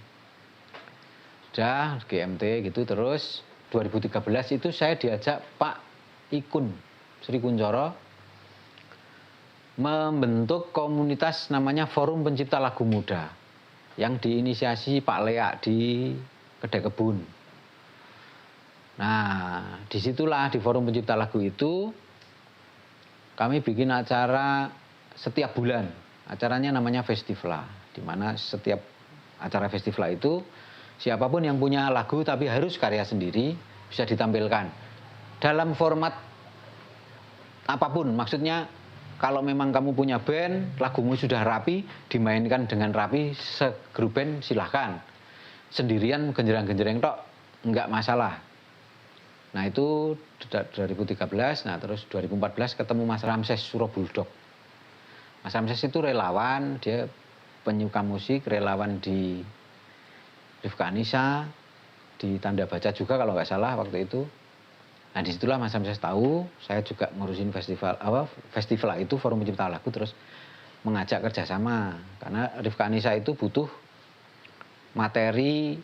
Speaker 1: Sudah GMT gitu. Terus 2013 itu saya diajak Pak Ikun Sri Kuncoro membentuk komunitas namanya Forum Pencipta Lagu Muda yang diinisiasi Pak Leak di Kedai Kebun. Nah, disitulah di Forum Pencipta Lagu itu kami bikin acara setiap bulan. Acaranya namanya Festival, di mana setiap acara Festival itu siapapun yang punya lagu tapi harus karya sendiri bisa ditampilkan dalam format apapun. Maksudnya kalau memang kamu punya band, lagumu sudah rapi, dimainkan dengan rapi, segrup band silahkan. Sendirian genjerang-genjereng tok, enggak masalah. Nah itu 2013, nah terus 2014 ketemu Mas Ramses Suro Buldok. Mas Ramses itu relawan, dia penyuka musik, relawan di Rifka Anissa, di Tanda Baca juga kalau nggak salah waktu itu. Nah disitulah Mas Ramses tahu, saya juga ngurusin festival itu, Forum Pencipta Lagu, terus mengajak kerjasama. Karena Rifka Anissa itu butuh materi.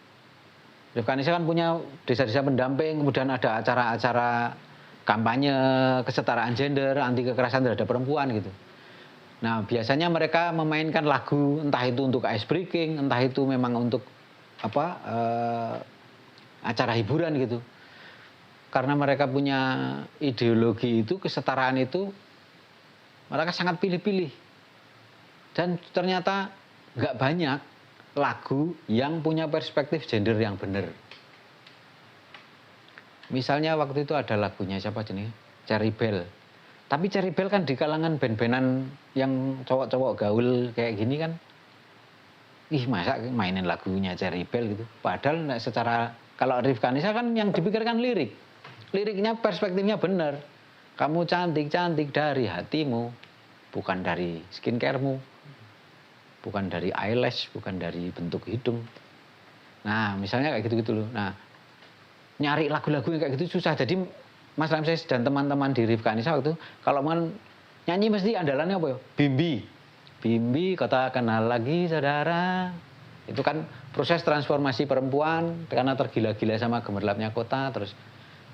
Speaker 1: Rifka Anissa kan punya desa-desa pendamping, kemudian ada acara-acara kampanye kesetaraan gender, anti kekerasan terhadap perempuan gitu. Nah biasanya mereka memainkan lagu, entah itu untuk ice breaking, entah itu memang untuk acara hiburan gitu. Karena mereka punya ideologi itu, kesetaraan itu, mereka sangat pilih-pilih. Dan ternyata nggak banyak lagu yang punya perspektif gender yang benar. Misalnya waktu itu ada lagunya siapa jenis? Cherry Bell. Tapi Cherry Bell kan di kalangan band-bandan yang cowok-cowok gaul kayak gini kan, masa mainin lagunya Cherry Bell gitu. Padahal secara, kalau Rifka Nisa kan yang dipikirkan lirik. Liriknya perspektifnya benar. Kamu cantik-cantik dari hatimu, bukan dari skincaremu, bukan dari eyelash, bukan dari bentuk hidung. Nah, misalnya kayak gitu-gitu loh. Nah, nyari lagu-lagu yang kayak gitu susah. Jadi Mas Ramses dan teman-teman di Rifka Nisa waktu kalau mau nyanyi mesti andalannya apa ya? Bimbi. Bimbi kata kenal lagi saudara. Itu kan proses transformasi perempuan karena tergila-gila sama gemerlapnya kota terus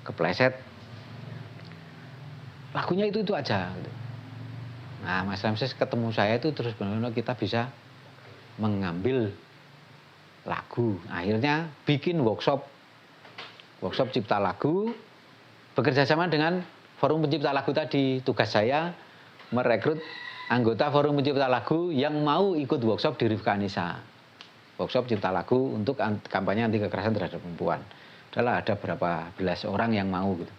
Speaker 1: kepleset. Lagunya itu aja. Nah, Mas Ramses ketemu saya itu terus benar-benar kita bisa mengambil lagu. Akhirnya bikin workshop cipta lagu, bekerja sama dengan Forum Pencipta Lagu tadi. Tugas saya merekrut anggota Forum Pencipta Lagu yang mau ikut workshop di Rifka Nisa. Workshop cipta lagu untuk kampanye anti kekerasan terhadap perempuan. Adalah ada berapa belas orang yang mau gitu.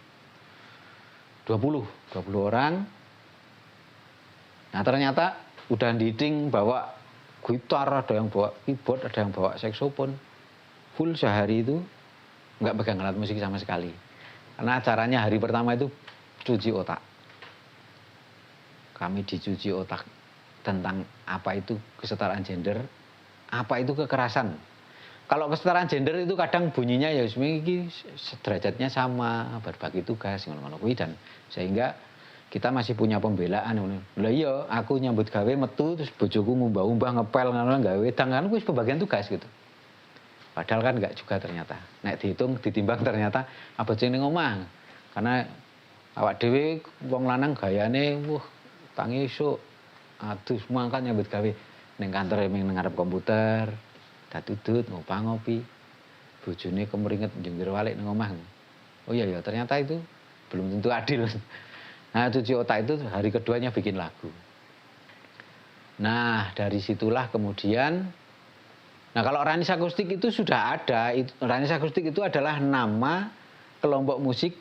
Speaker 1: 20 orang. Nah, ternyata udah diting bawa gitar, ada yang bawa keyboard, ada yang bawa saksofon. Full sehari itu nggak pegang alat musik sama sekali. Karena acaranya hari pertama itu cuci otak. Kami dicuci otak tentang apa itu kesetaraan gender, apa itu kekerasan. Kalau kesetaraan gender itu kadang bunyinya ya sebenarnya derajatnya sama, berbagi tugas, ngono-ngono kuwi, dan sehingga kita masih punya pembelaan. Lah iya, aku nyambut gawe metu terus bojoku ngumbah-umbah ngepel ngono gawe wedang kan kuwi pembagian tugas gitu. Padahal kan enggak juga ternyata. Nek dihitung, ditimbang ternyata apa sing ning omah. Karena awak dhewe wong lanang gayane tangi esuk aduh mangkat nyambut gawe ning kantor ning ngarep komputer, datudut ngopi. Bojone kemringet njengger walik ning omah. Oh iya ya, ternyata itu belum tentu adil. Nah, cuci otak itu hari keduanya bikin lagu. Nah, dari situlah kemudian. Nah, kalau Ranis Akustik itu sudah ada. Ranis Akustik itu adalah nama kelompok musik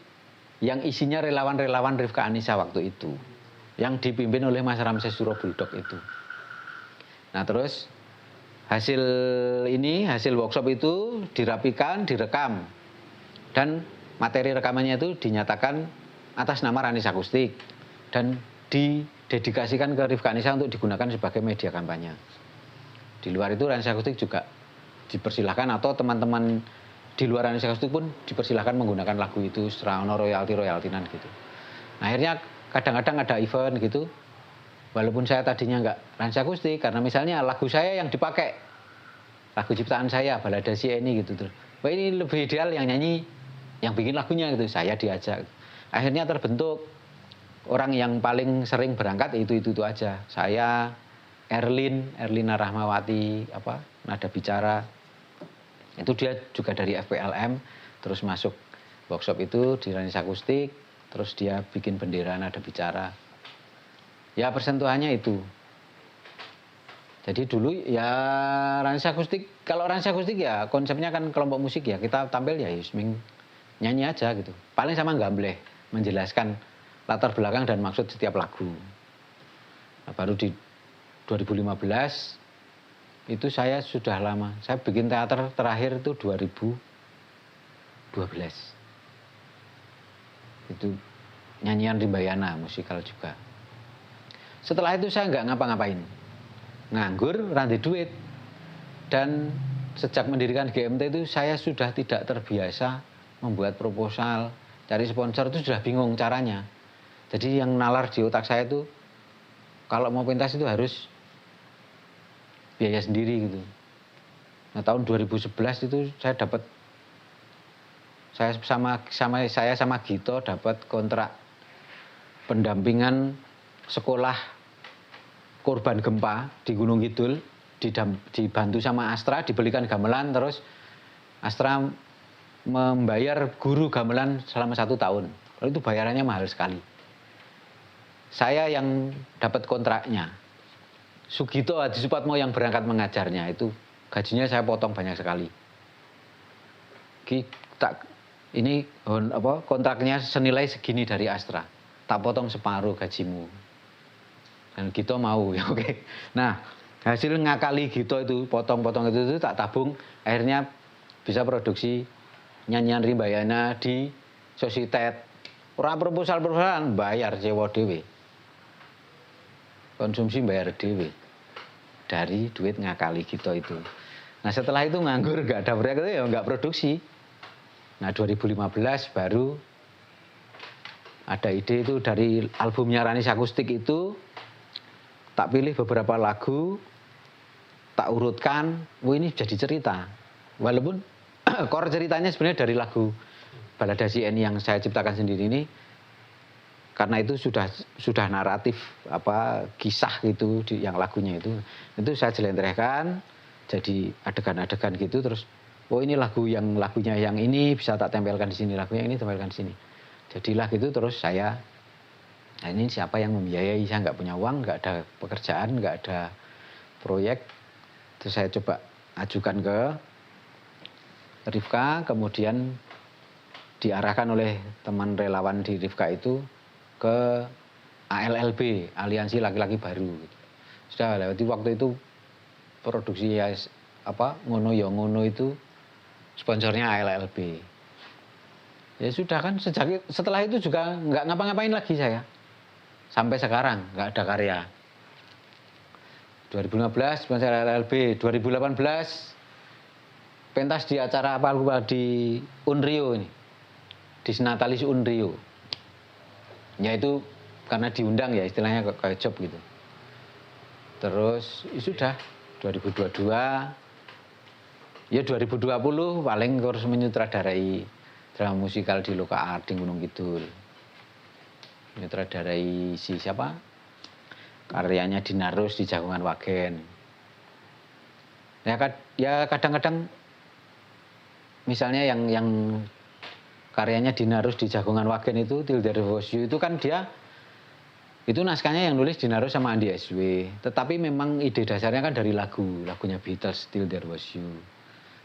Speaker 1: yang isinya relawan-relawan Rifka Anissa waktu itu. Yang dipimpin oleh Mas Ramses Suro Bulldog itu. Nah, terus hasil workshop itu dirapikan, direkam. Dan materi rekamannya itu dinyatakan atas nama Ranis Akustik. Dan didedikasikan ke Rifka Anissa untuk digunakan sebagai media kampanye. Di luar itu Ranis Akustik juga dipersilahkan, atau teman-teman di luar Ranis Akustik pun dipersilahkan menggunakan lagu itu secara royalti-royaltinan gitu. Nah, akhirnya kadang-kadang ada event gitu, walaupun saya tadinya nggak Ranis Akustik, karena misalnya lagu saya yang dipakai, lagu ciptaan saya, Balada Si Eni gitu. Wah, ini lebih ideal yang nyanyi, yang bikin lagunya gitu, saya diajak. Akhirnya terbentuk orang yang paling sering berangkat itu aja. Saya, Erlina Rahmawati, Nada Bicara. Itu dia juga dari FPLM, terus masuk workshop itu di Ranis Akustik, terus dia bikin bendera Nada Bicara. Ya persentuhannya itu. Jadi dulu ya Ranis Akustik, kalau Ranis Akustik ya konsepnya kan kelompok musik ya, kita tampil ya nyanyi aja gitu. Paling sama gambleh, menjelaskan latar belakang dan maksud setiap lagu. Nah, baru di 2015 itu saya sudah lama. Saya bikin teater terakhir itu 2012. Itu nyanyian Rimbayana, musikal juga. Setelah itu saya nggak ngapa-ngapain. Nganggur, ranti duit. Dan sejak mendirikan GMT itu saya sudah tidak terbiasa membuat proposal, cari sponsor itu sudah bingung caranya. Jadi yang nalar di otak saya itu kalau mau pentas itu harus biaya sendiri gitu. Nah, tahun 2011 itu saya sama Gito dapat kontrak pendampingan sekolah korban gempa di Gunung Kidul, dibantu sama Astra, dibelikan gamelan, terus Astra membayar guru gamelan selama 1 tahun. Lalu itu bayarannya mahal sekali. Saya yang dapat kontraknya. Sugito Hadisupatmo yang berangkat mengajarnya, itu gajinya saya potong banyak sekali. Ini kontraknya senilai segini dari Astra. tak potong separuh gajimu. Dan Gito mau, ya oke. Nah, hasil ngakali Gito itu, potong-potong itu tak tabung, akhirnya bisa produksi nyanyian Rimbayana di Sositet. Ora proposal-proposalan, bayar sewa dhewe. Konsumsi bayar dhewe. Dari duit ngakali Gito itu. Nah setelah itu nganggur, nggak ada proyek itu ya nggak produksi. Nah 2015 baru ada ide itu dari albumnya Ranis Akustik itu, tak pilih beberapa lagu, tak urutkan, ini jadi cerita. Walaupun core ceritanya sebenarnya dari lagu Balada CNI yang saya ciptakan sendiri ini, karena itu sudah naratif kisah gitu yang lagunya itu saya jelentrehkan jadi adegan-adegan gitu, terus ini lagunya yang ini bisa tak tempelkan di sini, lagunya ini tempelkan di sini. Jadilah gitu, terus saya, nah ini siapa yang membiayai, saya nggak punya uang, nggak ada pekerjaan, nggak ada proyek, terus saya coba ajukan ke Rifka, kemudian diarahkan oleh teman relawan di Rifka itu ke ALLB, Aliansi Laki-Laki Baru. Sudah lewati waktu itu produksi Ngono Ya Ngono itu sponsornya ALLB. Ya sudah kan, setelah itu juga nggak ngapa-ngapain lagi saya. Sampai sekarang nggak ada karya. 2015 sponsor ALLB, 2018 pentas di acara di Unrio ini. Di Senatalis Unrio. Yaitu karena diundang ya, istilahnya kayak job gitu. Terus sudah 2022 ya 2020 paling harus menyutradarai drama musikal di Loka Art di Gunung Kidul. Menyutradarai si siapa? Karyanya Dinarus di Jagungan Wagen. Ya kadang-kadang misalnya yang karyanya Dinarus di Jagungan Wagen itu Till There Was You itu kan dia itu naskahnya yang nulis Dinarus sama Andi SW. Tetapi memang ide dasarnya kan dari lagunya Beatles Till There Was You.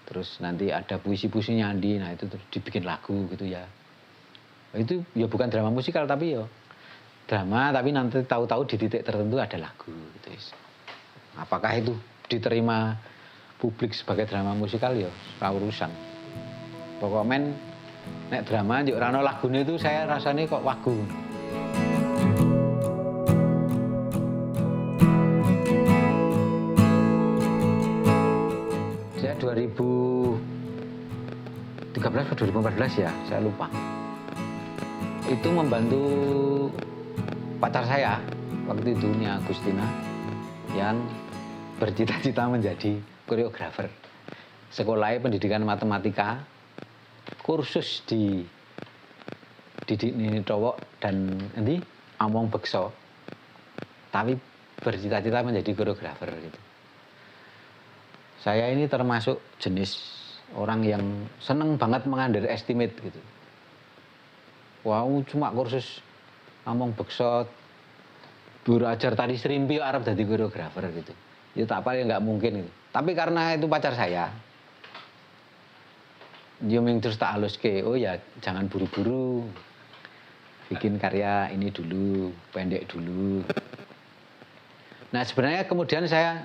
Speaker 1: Terus nanti ada puisi-puisinya Andi, nah itu terus dibikin lagu gitu ya. Itu ya bukan drama musikal tapi ya drama, tapi nanti tahu-tahu di titik tertentu ada lagu gitu. Apakah itu diterima publik sebagai drama musikal ya ora urusan. Pokoknya nek drama yo ora ono lagune itu saya rasanya kok wagu. Saya 2013 atau 2014 ya, saya lupa. Itu membantu pacar saya waktu itu, Nia Agustina, yang bercita-cita menjadi koreografer. Sekolahnya pendidikan matematika, kursus di Didik Nini Towok dan nanti Among Bekso, tapi bercita-cita menjadi koreografer gitu. Saya ini termasuk jenis orang yang seneng banget mengunderestimate gitu. Wow, cuma kursus Among Bekso, Buru ajar tadi serimpi Arab jadi koreografer gitu. Ya tak apa ya nggak mungkin gitu. Tapi karena itu pacar saya, dia terus tak haluske, oh ya jangan buru-buru, bikin karya ini dulu, pendek dulu. Nah sebenarnya kemudian saya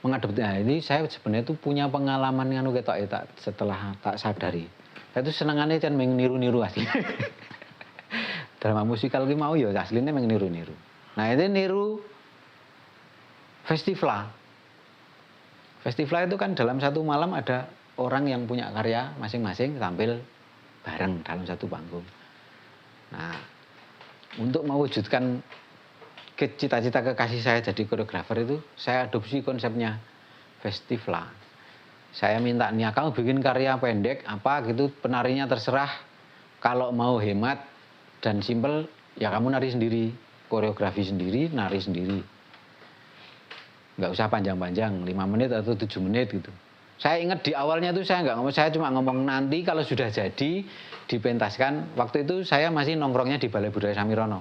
Speaker 1: mengadopsi, nah ini saya sebenarnya itu punya pengalaman nganu ketok ya, setelah tak sadari. Saya itu senengannya kan meniru-niru asli. Drama musikal ki mau ya aslinya meniru-niru. Nah itu niru festival. Festival itu kan dalam satu malam ada orang yang punya karya masing-masing tampil bareng dalam satu panggung. Nah, untuk mewujudkan cita-cita kekasih saya jadi koreografer itu, saya adopsi konsepnya festival. Saya minta nih, kamu bikin karya pendek apa gitu, penarinya terserah. Kalau mau hemat dan simpel, ya kamu nari sendiri, koreografi sendiri, nari sendiri. Nggak usah panjang-panjang, 5 menit atau 7 menit gitu. Saya ingat di awalnya tuh saya nggak ngomong, saya cuma ngomong nanti kalau sudah jadi dipentaskan. Waktu itu saya masih nongkrongnya di Balai Budaya Samirono.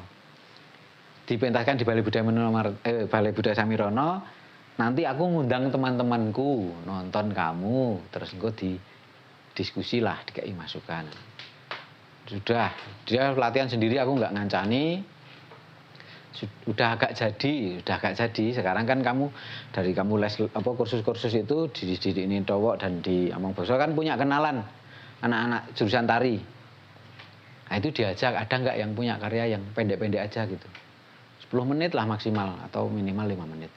Speaker 1: Dipentaskan di Balai Budaya Samirono. Nanti aku ngundang teman-temanku nonton kamu, terus engko diskusi lah, dikai masukan. Sudah, dia latihan sendiri, aku nggak ngancani. udah agak jadi. Sekarang kan kamu dari kamu les kursus-kursus itu di ini Towok dan di Among Boso kan punya kenalan anak-anak jurusan tari. Nah itu diajak, ada nggak yang punya karya yang pendek-pendek aja gitu. 10 menit lah maksimal atau minimal 5 menit.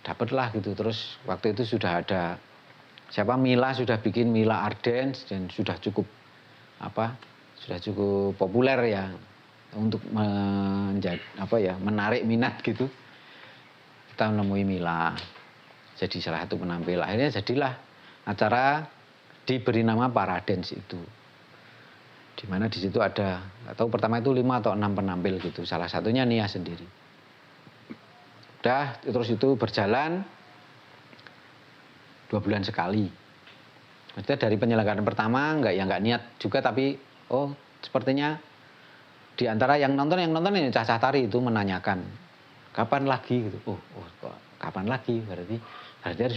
Speaker 1: Dapatlah gitu. Terus waktu itu sudah ada Mila sudah bikin Mila Art Dance dan sudah cukup populer ya untuk menarik minat gitu. Kita menemui Mila jadi salah satu penampil. Akhirnya jadilah acara diberi nama Paradance itu. Di mana di situ ada, atau pertama itu 5 atau 6 penampil gitu. Salah satunya Nia sendiri. Udah terus itu berjalan 2 bulan sekali. Maksudnya dari penyelenggaraan pertama nggak niat juga, tapi sepertinya di antara yang nonton ini cah-cah tari itu menanyakan kapan lagi gitu. Kapan lagi, berarti harus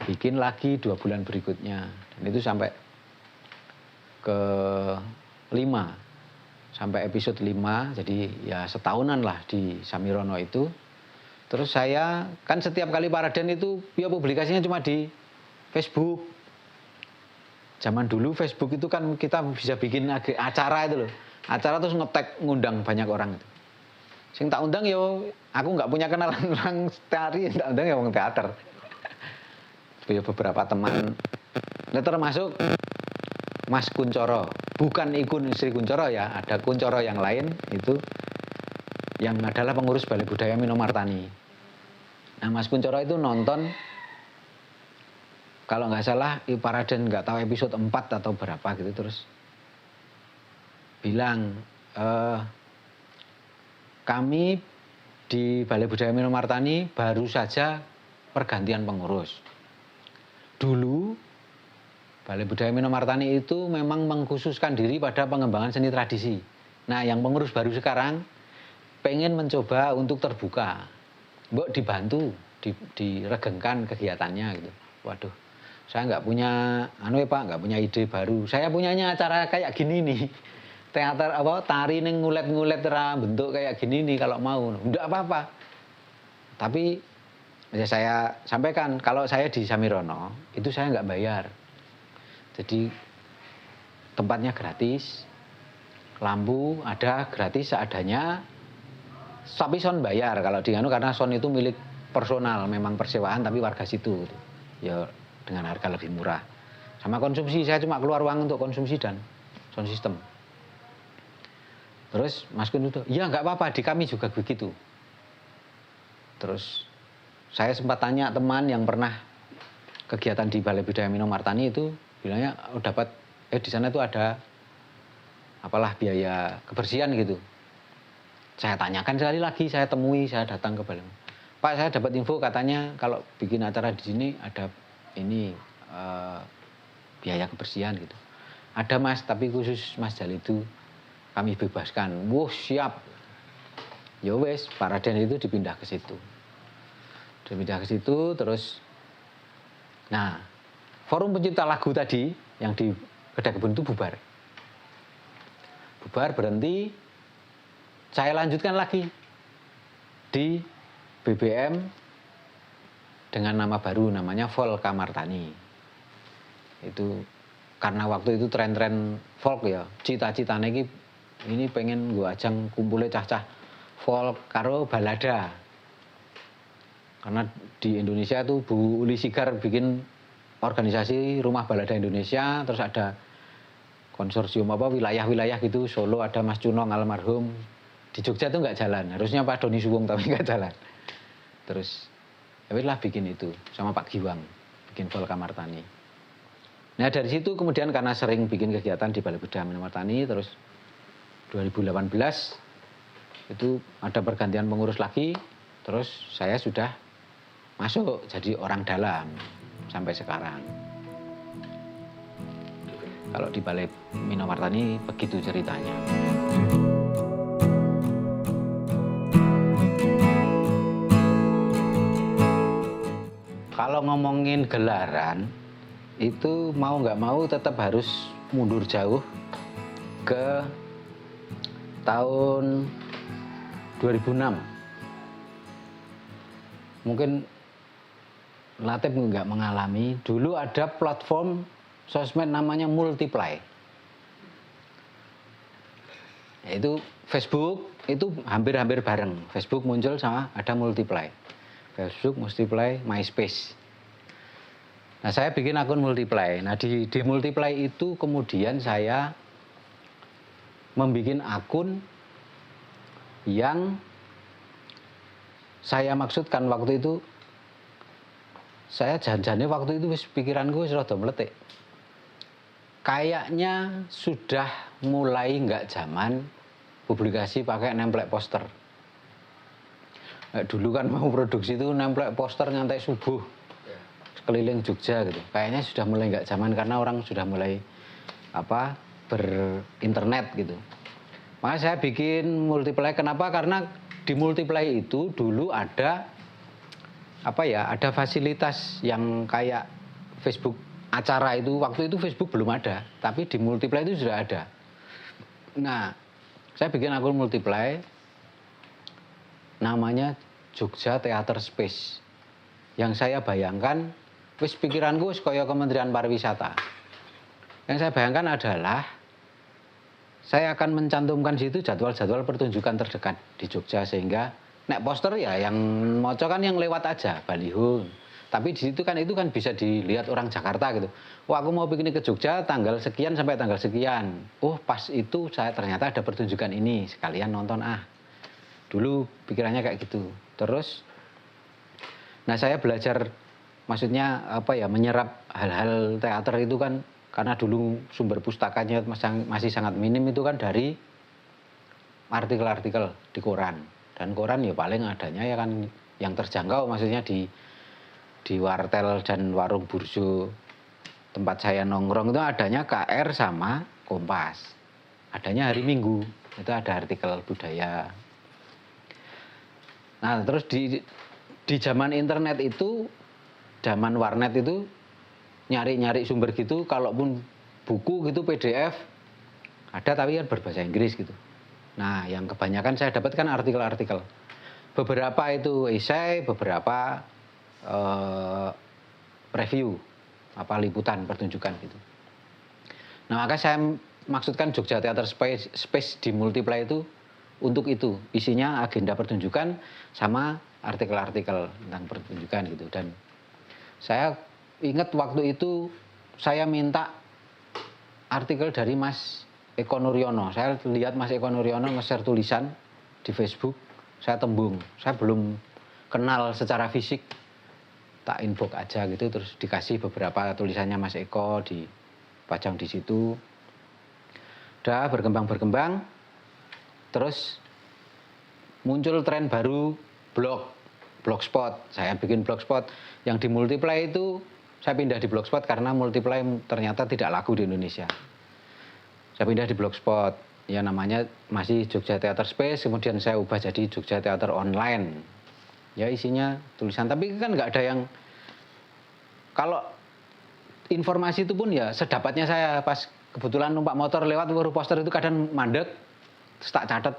Speaker 1: bikin lagi 2 bulan berikutnya. Dan itu sampai ke 5, sampai episode 5, jadi ya setahunan lah di Samirono itu. Terus saya kan setiap kali Paraden itu ya publikasinya cuma di Facebook. Zaman dulu Facebook itu kan kita bisa bikin acara itu loh. Acara terus nge-tag ngundang banyak orang itu. Sing tak undang yo aku nggak punya kenalan orang tari, tak undang ya wong teater. Ya beberapa teman. Nah, termasuk Mas Kuncoro, bukan Ikun Sri Kuncoro ya, ada Kuncoro yang lain itu yang adalah pengurus Balai Budaya Minomartani. Nah, Mas Kuncoro itu nonton, kalau nggak salah Paraden nggak tahu episode 4 atau berapa gitu, terus bilang kami di Balai Budaya Minomartani baru saja pergantian pengurus. Dulu Balai Budaya Minomartani itu memang mengkhususkan diri pada pengembangan seni tradisi. Nah, yang pengurus baru sekarang pengen mencoba untuk terbuka. Mbok dibantu, diregengkan kegiatannya gitu. Waduh, saya nggak punya, Pak, nggak punya ide baru. Saya punyanya acara kayak gini nih. Teater tari ning ngulet-ngulet bentuk kayak gini nih kalau mau. Enggak apa-apa. Tapi ya saya sampaikan kalau saya di Samirono itu saya nggak bayar. Jadi tempatnya gratis, lampu ada gratis seadanya, tapi sound bayar. Kalau di karena sound itu milik personal, memang persewaan tapi warga situ gitu. Ya dengan harga lebih murah. Sama konsumsi saya cuma keluar uang untuk konsumsi dan sound system. Terus Mas Kun itu, ya nggak apa-apa, di kami juga begitu. Terus saya sempat tanya teman yang pernah kegiatan di Balai Budaya Minomartani itu, bilangnya dapat di sana itu ada biaya kebersihan gitu. Saya tanyakan sekali lagi, saya temui, saya datang ke Balai. Pak, saya dapat info katanya kalau bikin acara di sini ada biaya kebersihan gitu. Ada Mas, tapi khusus Mas Jalidu kami bebaskan. Wuh, siap. Ya wes, Paraden itu dipindah ke situ. Terus nah, forum pencipta lagu tadi yang di Kedai Kebun itu bubar. Berhenti. Saya lanjutkan lagi di BBM dengan nama baru, namanya Volka Martani. Itu karena waktu itu tren-tren folk ya, cita-citanya ini pengen gue ajang kumpulnya cah-cah folk karo balada. Karena di Indonesia tuh Bu Uli Sigar bikin organisasi Rumah Balada Indonesia, terus ada konsorsium wilayah-wilayah gitu, Solo ada Mas Cunong almarhum, di Jogja tuh nggak jalan, harusnya Pak Doni Suwung tapi nggak jalan. Terus ya lah bikin itu sama Pak Giwang, bikin Volka Martani. Nah dari situ kemudian karena sering bikin kegiatan di Balai Budaya Minomartani, terus 2018 itu ada pergantian pengurus lagi, terus saya sudah masuk jadi orang dalam sampai sekarang. Kalau di Balai Minomartani begitu ceritanya. Kalau ngomongin gelaran, itu mau nggak mau tetap harus mundur jauh ke tahun 2006. Mungkin Latif nggak mengalami. Dulu ada platform sosmed namanya Multiply. Yaitu Facebook itu hampir-hampir bareng. Facebook muncul sama ada Multiply. Facebook, Multiply, MySpace. Nah, saya bikin akun Multiply. Nah, di Multiply itu kemudian saya membuat akun yang saya maksudkan waktu itu, saya janjane waktu itu pikiranku wis rada meletik. Kayaknya sudah mulai nggak zaman publikasi pakai nemplek poster. Nah, dulu kan mau produksi itu nemplek poster ngantai subuh keliling Jogja gitu. Kayaknya sudah mulai nggak zaman karena orang sudah mulai berinternet gitu. Maka saya bikin Multiply. Kenapa? Karena di Multiply itu dulu ada ada fasilitas yang kayak Facebook acara itu. Waktu itu Facebook belum ada, tapi di Multiply itu sudah ada. Nah, saya bikin akun Multiply namanya Jogja Theater Space. Yang saya bayangkan, pikiranku kaya Kementerian Pariwisata. Yang saya bayangkan adalah saya akan mencantumkan situ jadwal-jadwal pertunjukan terdekat di Jogja, sehingga nek poster ya yang moco kan yang lewat aja, baliho. Tapi di situ kan itu kan bisa dilihat orang Jakarta gitu. Wah, aku mau piknik ke Jogja tanggal sekian sampai tanggal sekian. Oh, pas itu saya ternyata ada pertunjukan ini, sekalian nonton Dulu pikirannya kayak gitu. Terus nah saya belajar maksudnya menyerap hal-hal teater itu kan karena dulu sumber pustakanya masih sangat minim, itu kan dari artikel-artikel di koran. Dan koran ya paling adanya ya kan yang terjangkau, maksudnya di wartel dan warung burjo tempat saya nongkrong itu adanya KR sama Kompas. Adanya hari Minggu, itu ada artikel budaya. Nah, terus di zaman internet itu, zaman warnet itu, nyari-nyari sumber gitu, kalaupun buku gitu PDF ada tapi kan berbahasa Inggris gitu. Nah, yang kebanyakan saya dapatkan artikel-artikel. Beberapa itu esai, beberapa review, liputan pertunjukan gitu. Nah, maka saya maksudkan Jogja Theater Space di Multiply itu untuk itu. Isinya agenda pertunjukan sama artikel-artikel tentang pertunjukan gitu. Dan saya ingat waktu itu saya minta artikel dari Mas Eko Nuryono. Saya lihat Mas Eko Nuryono nge-share tulisan di Facebook, saya tembung. Saya belum kenal secara fisik, tak inbox aja gitu, terus dikasih beberapa tulisannya Mas Eko, dipajang di situ. Udah berkembang, terus muncul tren baru blogspot. Saya bikin blogspot yang di Multiply itu, saya pindah di blogspot karena Multiply ternyata tidak laku di Indonesia. Saya pindah di blogspot, ya namanya masih Jogja Theater Space, kemudian saya ubah jadi Jogja Theater Online. Ya isinya tulisan, tapi kan nggak ada yang, kalau informasi itu pun ya sedapatnya saya, pas kebetulan numpak motor lewat baru poster itu kadang mandek, terus tak catat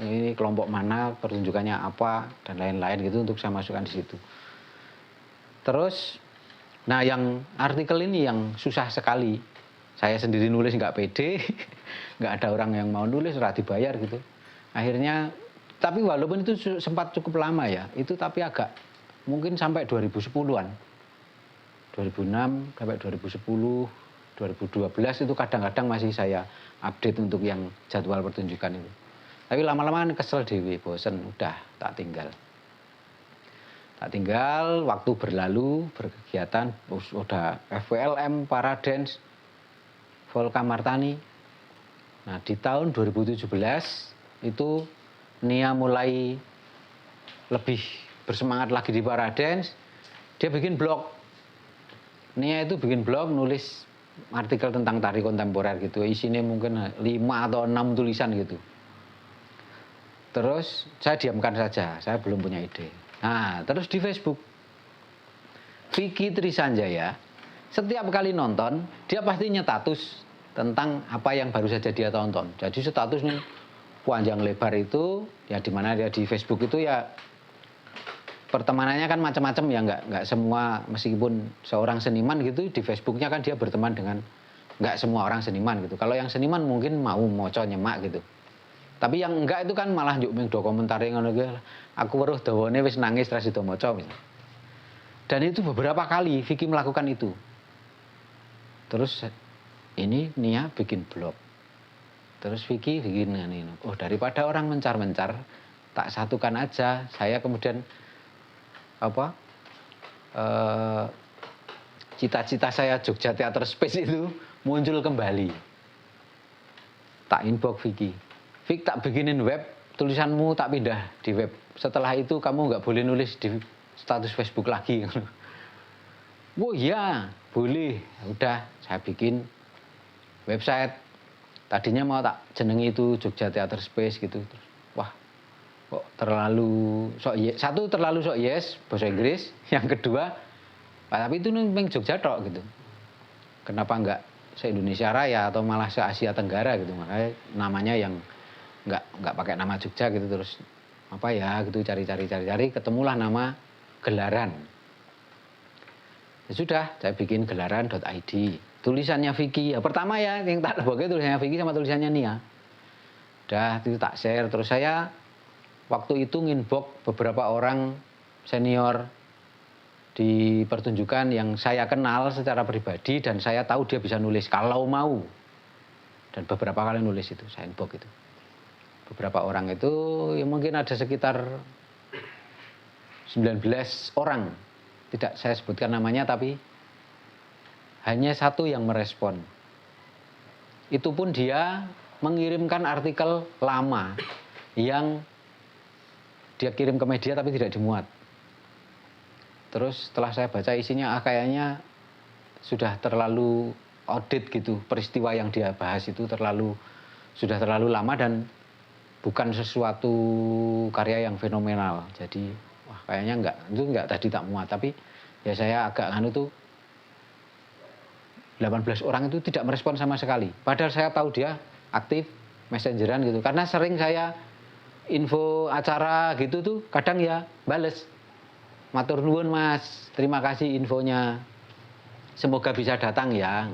Speaker 1: ini kelompok mana, pertunjukannya apa, dan lain-lain gitu untuk saya masukkan di situ. Terus, nah yang artikel ini yang susah sekali. Saya sendiri nulis nggak pede, nggak ada orang yang mau nulis, ora dibayar gitu. Akhirnya, tapi walaupun itu sempat cukup lama ya, itu tapi agak mungkin sampai 2010-an. 2006 sampai 2010, 2012 itu kadang-kadang masih saya update untuk yang jadwal pertunjukan itu. Tapi lama-lama kesel dewe, bosen, udah tak tinggal. Tak tinggal, waktu berlalu, berkegiatan, udah FWLM, Paradance, Volka Martani. Nah, di tahun 2017 itu Nia mulai lebih bersemangat lagi di Paradance. Dia bikin blog. Nia itu bikin blog, nulis artikel tentang tari kontemporer gitu. Isinya mungkin 5 atau 6 tulisan gitu. Terus saya diamkan saja, saya belum punya ide. Nah, terus di Facebook, Vicky Trisanjaya, setiap kali nonton, dia pasti nyetatus tentang apa yang baru saja dia tonton. Jadi statusnya panjang lebar itu ya di mana dia di Facebook itu ya pertemanannya kan macam-macam ya, nggak semua, meskipun seorang seniman gitu di Facebooknya kan dia berteman dengan nggak semua orang seniman gitu. Kalau yang seniman mungkin mau moco nyemak gitu. Tapi yang enggak itu kan malah njuk ming do komentare ngono kuwi. Aku weruh dawane wis nangis ra sida maca misalnya. Dan itu beberapa kali Vicky melakukan itu. Terus ini Nia bikin blog. Terus Vicky bikin ini. Oh, daripada orang mencar-mencar, tak satukan aja. Saya kemudian cita-cita saya Jogja Theater Space itu muncul kembali. Tak inbox Vicky. Vicky, tak bikinin web, tulisanmu tak pindah di web. Setelah itu kamu nggak boleh nulis di status Facebook lagi. Oh iya, boleh. Udah, saya bikin website. Tadinya mau tak jenengi itu Jogja Theater Space gitu. Wah, kok terlalu sok yes. Satu terlalu sok yes bahasa Inggris. Yang kedua, tapi itu neng Jogja tok gitu. Kenapa enggak se-Indonesia Raya atau malah se-Asia Tenggara gitu. Makanya namanya yang enggak pakai nama Jogja gitu. Terus apa ya gitu, cari ketemulah nama Gelaran. Ya sudah, saya bikin gelaran.id. Tulisannya Vicky. Ya, pertama ya yang tak leboknya tulisannya Vicky sama tulisannya Nia. Udah itu tak share. Terus saya waktu itu nginbox beberapa orang senior di pertunjukan yang saya kenal secara pribadi dan saya tahu dia bisa nulis kalau mau. Dan beberapa kali nulis itu, saya inbox itu. Beberapa orang itu ya mungkin ada sekitar 19 orang. Tidak saya sebutkan namanya, tapi hanya satu yang merespon. Itu pun dia mengirimkan artikel lama yang dia kirim ke media tapi tidak dimuat. Terus setelah saya baca isinya, kayaknya sudah terlalu audit gitu. Peristiwa yang dia bahas itu sudah terlalu lama dan bukan sesuatu karya yang fenomenal. Jadi wah kayaknya enggak tadi tak muat. Tapi ya saya agak tuh 18 orang itu tidak merespon sama sekali. Padahal saya tahu dia aktif messengeran gitu. Karena sering saya info acara gitu tuh kadang ya bales. Matur nuwun Mas, terima kasih infonya. Semoga bisa datang ya.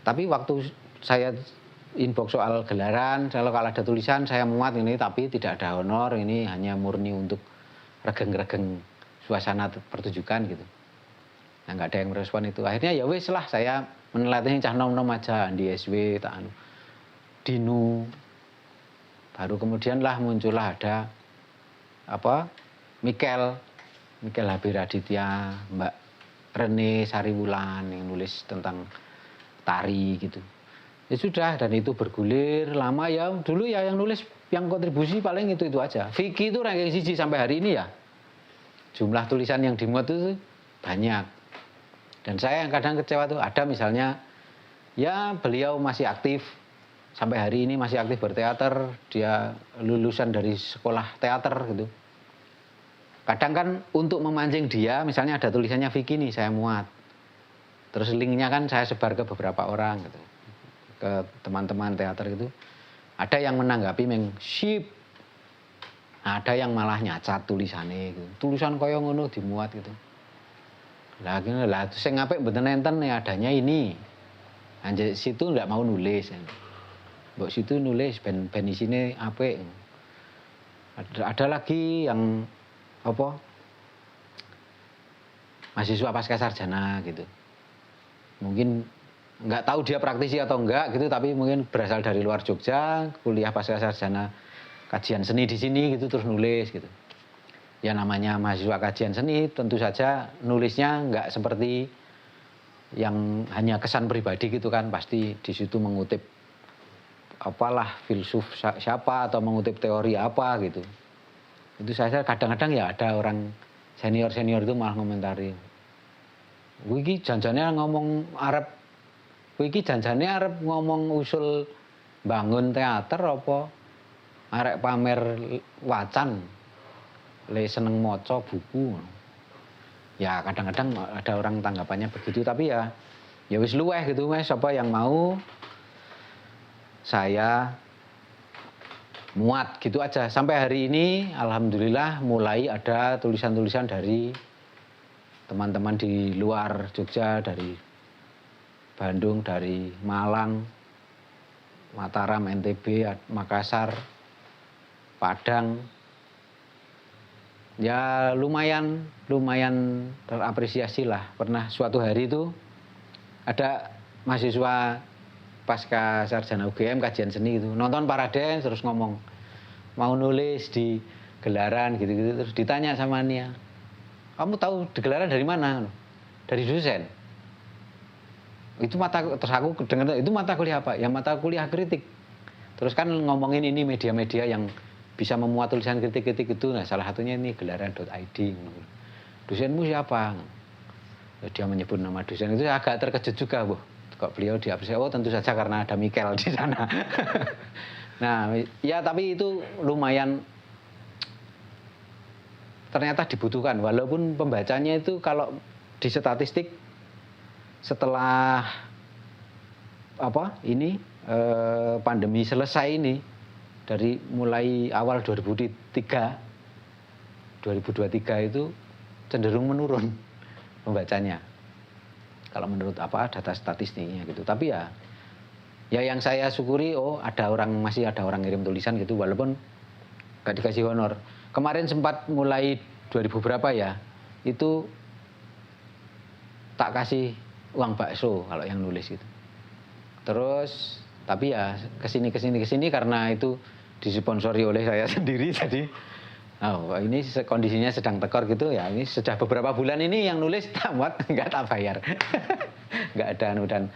Speaker 1: Tapi waktu saya inbox soal gelaran, kalau ada tulisan saya muat ini tapi tidak ada honor, ini hanya murni untuk regeng-regeng suasana pertunjukan gitu. Nah nggak ada yang merespon itu. Akhirnya ya wes lah saya menelitinya cah nom-nom aja di SW tak Dinu. Baru kemudian lah muncullah ada Mikel Habir Aditya, Mbak Rene Sariwulan yang nulis tentang tari gitu. Ya sudah, dan itu bergulir lama ya. Dulu ya yang nulis, yang kontribusi paling itu aja. Vicky itu ranking 1 sampai hari ini ya. Jumlah tulisan yang dimuat itu banyak. Dan saya yang kadang kecewa tuh ada misalnya, ya beliau masih aktif sampai hari ini masih aktif berteater. Dia lulusan dari sekolah teater gitu. Kadang kan untuk memancing dia, misalnya ada tulisannya Vicky nih, saya muat. Terus linknya kan saya sebar ke beberapa orang gitu. Ke teman-teman teater gitu. Ada yang menanggapi sip. Ada yang malah nyacat tulisannya gitu. Tulisan kaya ngono dimuat gitu. Lah sing apik mboten enten ya adanya ini. Anjir situ enggak mau nulis. Mbok situ nulis ben isine apik. Ada lagi yang mahasiswa pasca sarjana gitu. Mungkin nggak tahu dia praktisi atau enggak gitu, tapi mungkin berasal dari luar Jogja, kuliah pasca sarjana kajian seni di sini gitu, terus nulis gitu. Ya namanya mahasiswa kajian seni, tentu saja nulisnya nggak seperti yang hanya kesan pribadi gitu kan, pasti di situ mengutip apalah filsuf siapa atau mengutip teori apa gitu. Itu saya kadang-kadang ya ada orang senior itu malah komentari. Wiki janjane ngomong Arab. Wiki janjane Arab ngomong usul bangun teater apa arek pamer wacan. Le seneng maca buku. Ya kadang-kadang ada orang tanggapannya begitu tapi ya wis luweh gitu Mas, apa yang mau saya muat gitu aja. Sampai hari ini alhamdulillah mulai ada tulisan-tulisan dari teman-teman di luar Jogja, dari Bandung, dari Malang, Mataram, NTB, Makassar, Padang. Ya lumayan terapresiasi lah. Pernah suatu hari itu ada mahasiswa pasca sarjana UGM kajian seni gitu, nonton Paraden terus ngomong mau nulis di gelaran gitu-gitu, terus ditanya sama Nia, kamu tahu di gelaran dari mana? Dari dosen. Itu terus aku dengar itu mata kuliah apa? Ya mata kuliah kritik. Terus kan ngomongin ini media-media yang bisa memuat tulisan kritik-kritik itu, nah salah satunya ini gelaran.id. Dosenmu siapa? Dia menyebut nama dosen, itu agak terkejut juga, Bu. Kok beliau diapresiasi? Oh tentu saja karena ada Mikel di sana. Nah ya tapi itu lumayan ternyata dibutuhkan, walaupun pembacanya itu kalau di statistik setelah pandemi selesai ini, dari mulai awal 2023 itu cenderung menurun pembacanya. Kalau menurut data statistiknya gitu. Tapi ya yang saya syukuri masih ada orang ngirim tulisan gitu walaupun gak dikasih honor. Kemarin sempat mulai 2000 berapa ya, itu tak kasih uang bakso kalau yang nulis gitu. Terus tapi ya kesini karena itu disponsori oleh saya sendiri, jadi ini kondisinya sedang tekor gitu ya, ini sudah beberapa bulan ini yang nulis tak muat, nggak tak bayar. Nggak ada dan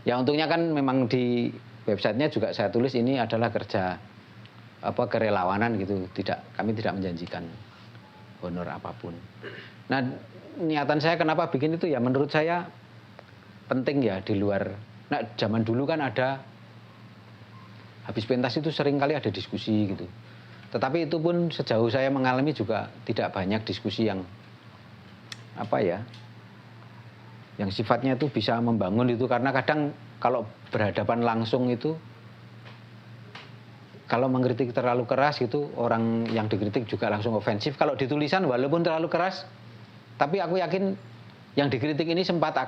Speaker 1: ya untungnya kan memang di websitenya juga saya tulis ini adalah kerja kerelawanan gitu, kami tidak menjanjikan honor apapun. Nah niatan saya kenapa bikin itu ya menurut saya penting ya di luar. Nah zaman dulu kan ada habis pentas itu sering kali ada diskusi gitu. Tetapi itu pun sejauh saya mengalami juga tidak banyak diskusi yang yang sifatnya itu bisa membangun itu, karena kadang kalau berhadapan langsung itu kalau mengkritik terlalu keras gitu, orang yang dikritik juga langsung ofensif. Kalau di tulisan walaupun terlalu keras, tapi aku yakin yang dikritik ini tetap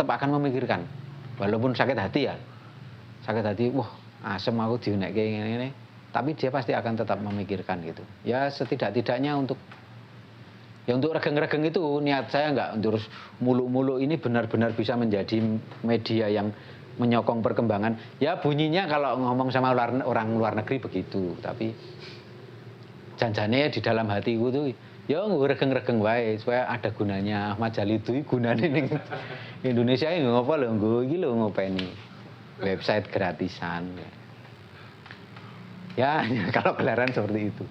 Speaker 1: akan memikirkan, walaupun sakit hati ya. Sakit hati, wah asem aku diunek kayak gini. Tapi dia pasti akan tetap memikirkan gitu. Ya setidak-tidaknya untuk regeng-regeng itu niat saya nggak terus muluk-muluk ini benar-benar bisa menjadi media yang menyokong perkembangan. Ya bunyinya kalau ngomong sama orang luar negeri begitu, tapi janjane di dalam hatiku tuh ya regeng-regeng wae supaya ada gunanya. Ahmad Jalil itu gunane ning Indonesia ini ngopo lho iki lho ngopeni website gratisan. Ya, kalau gelaran seperti itu.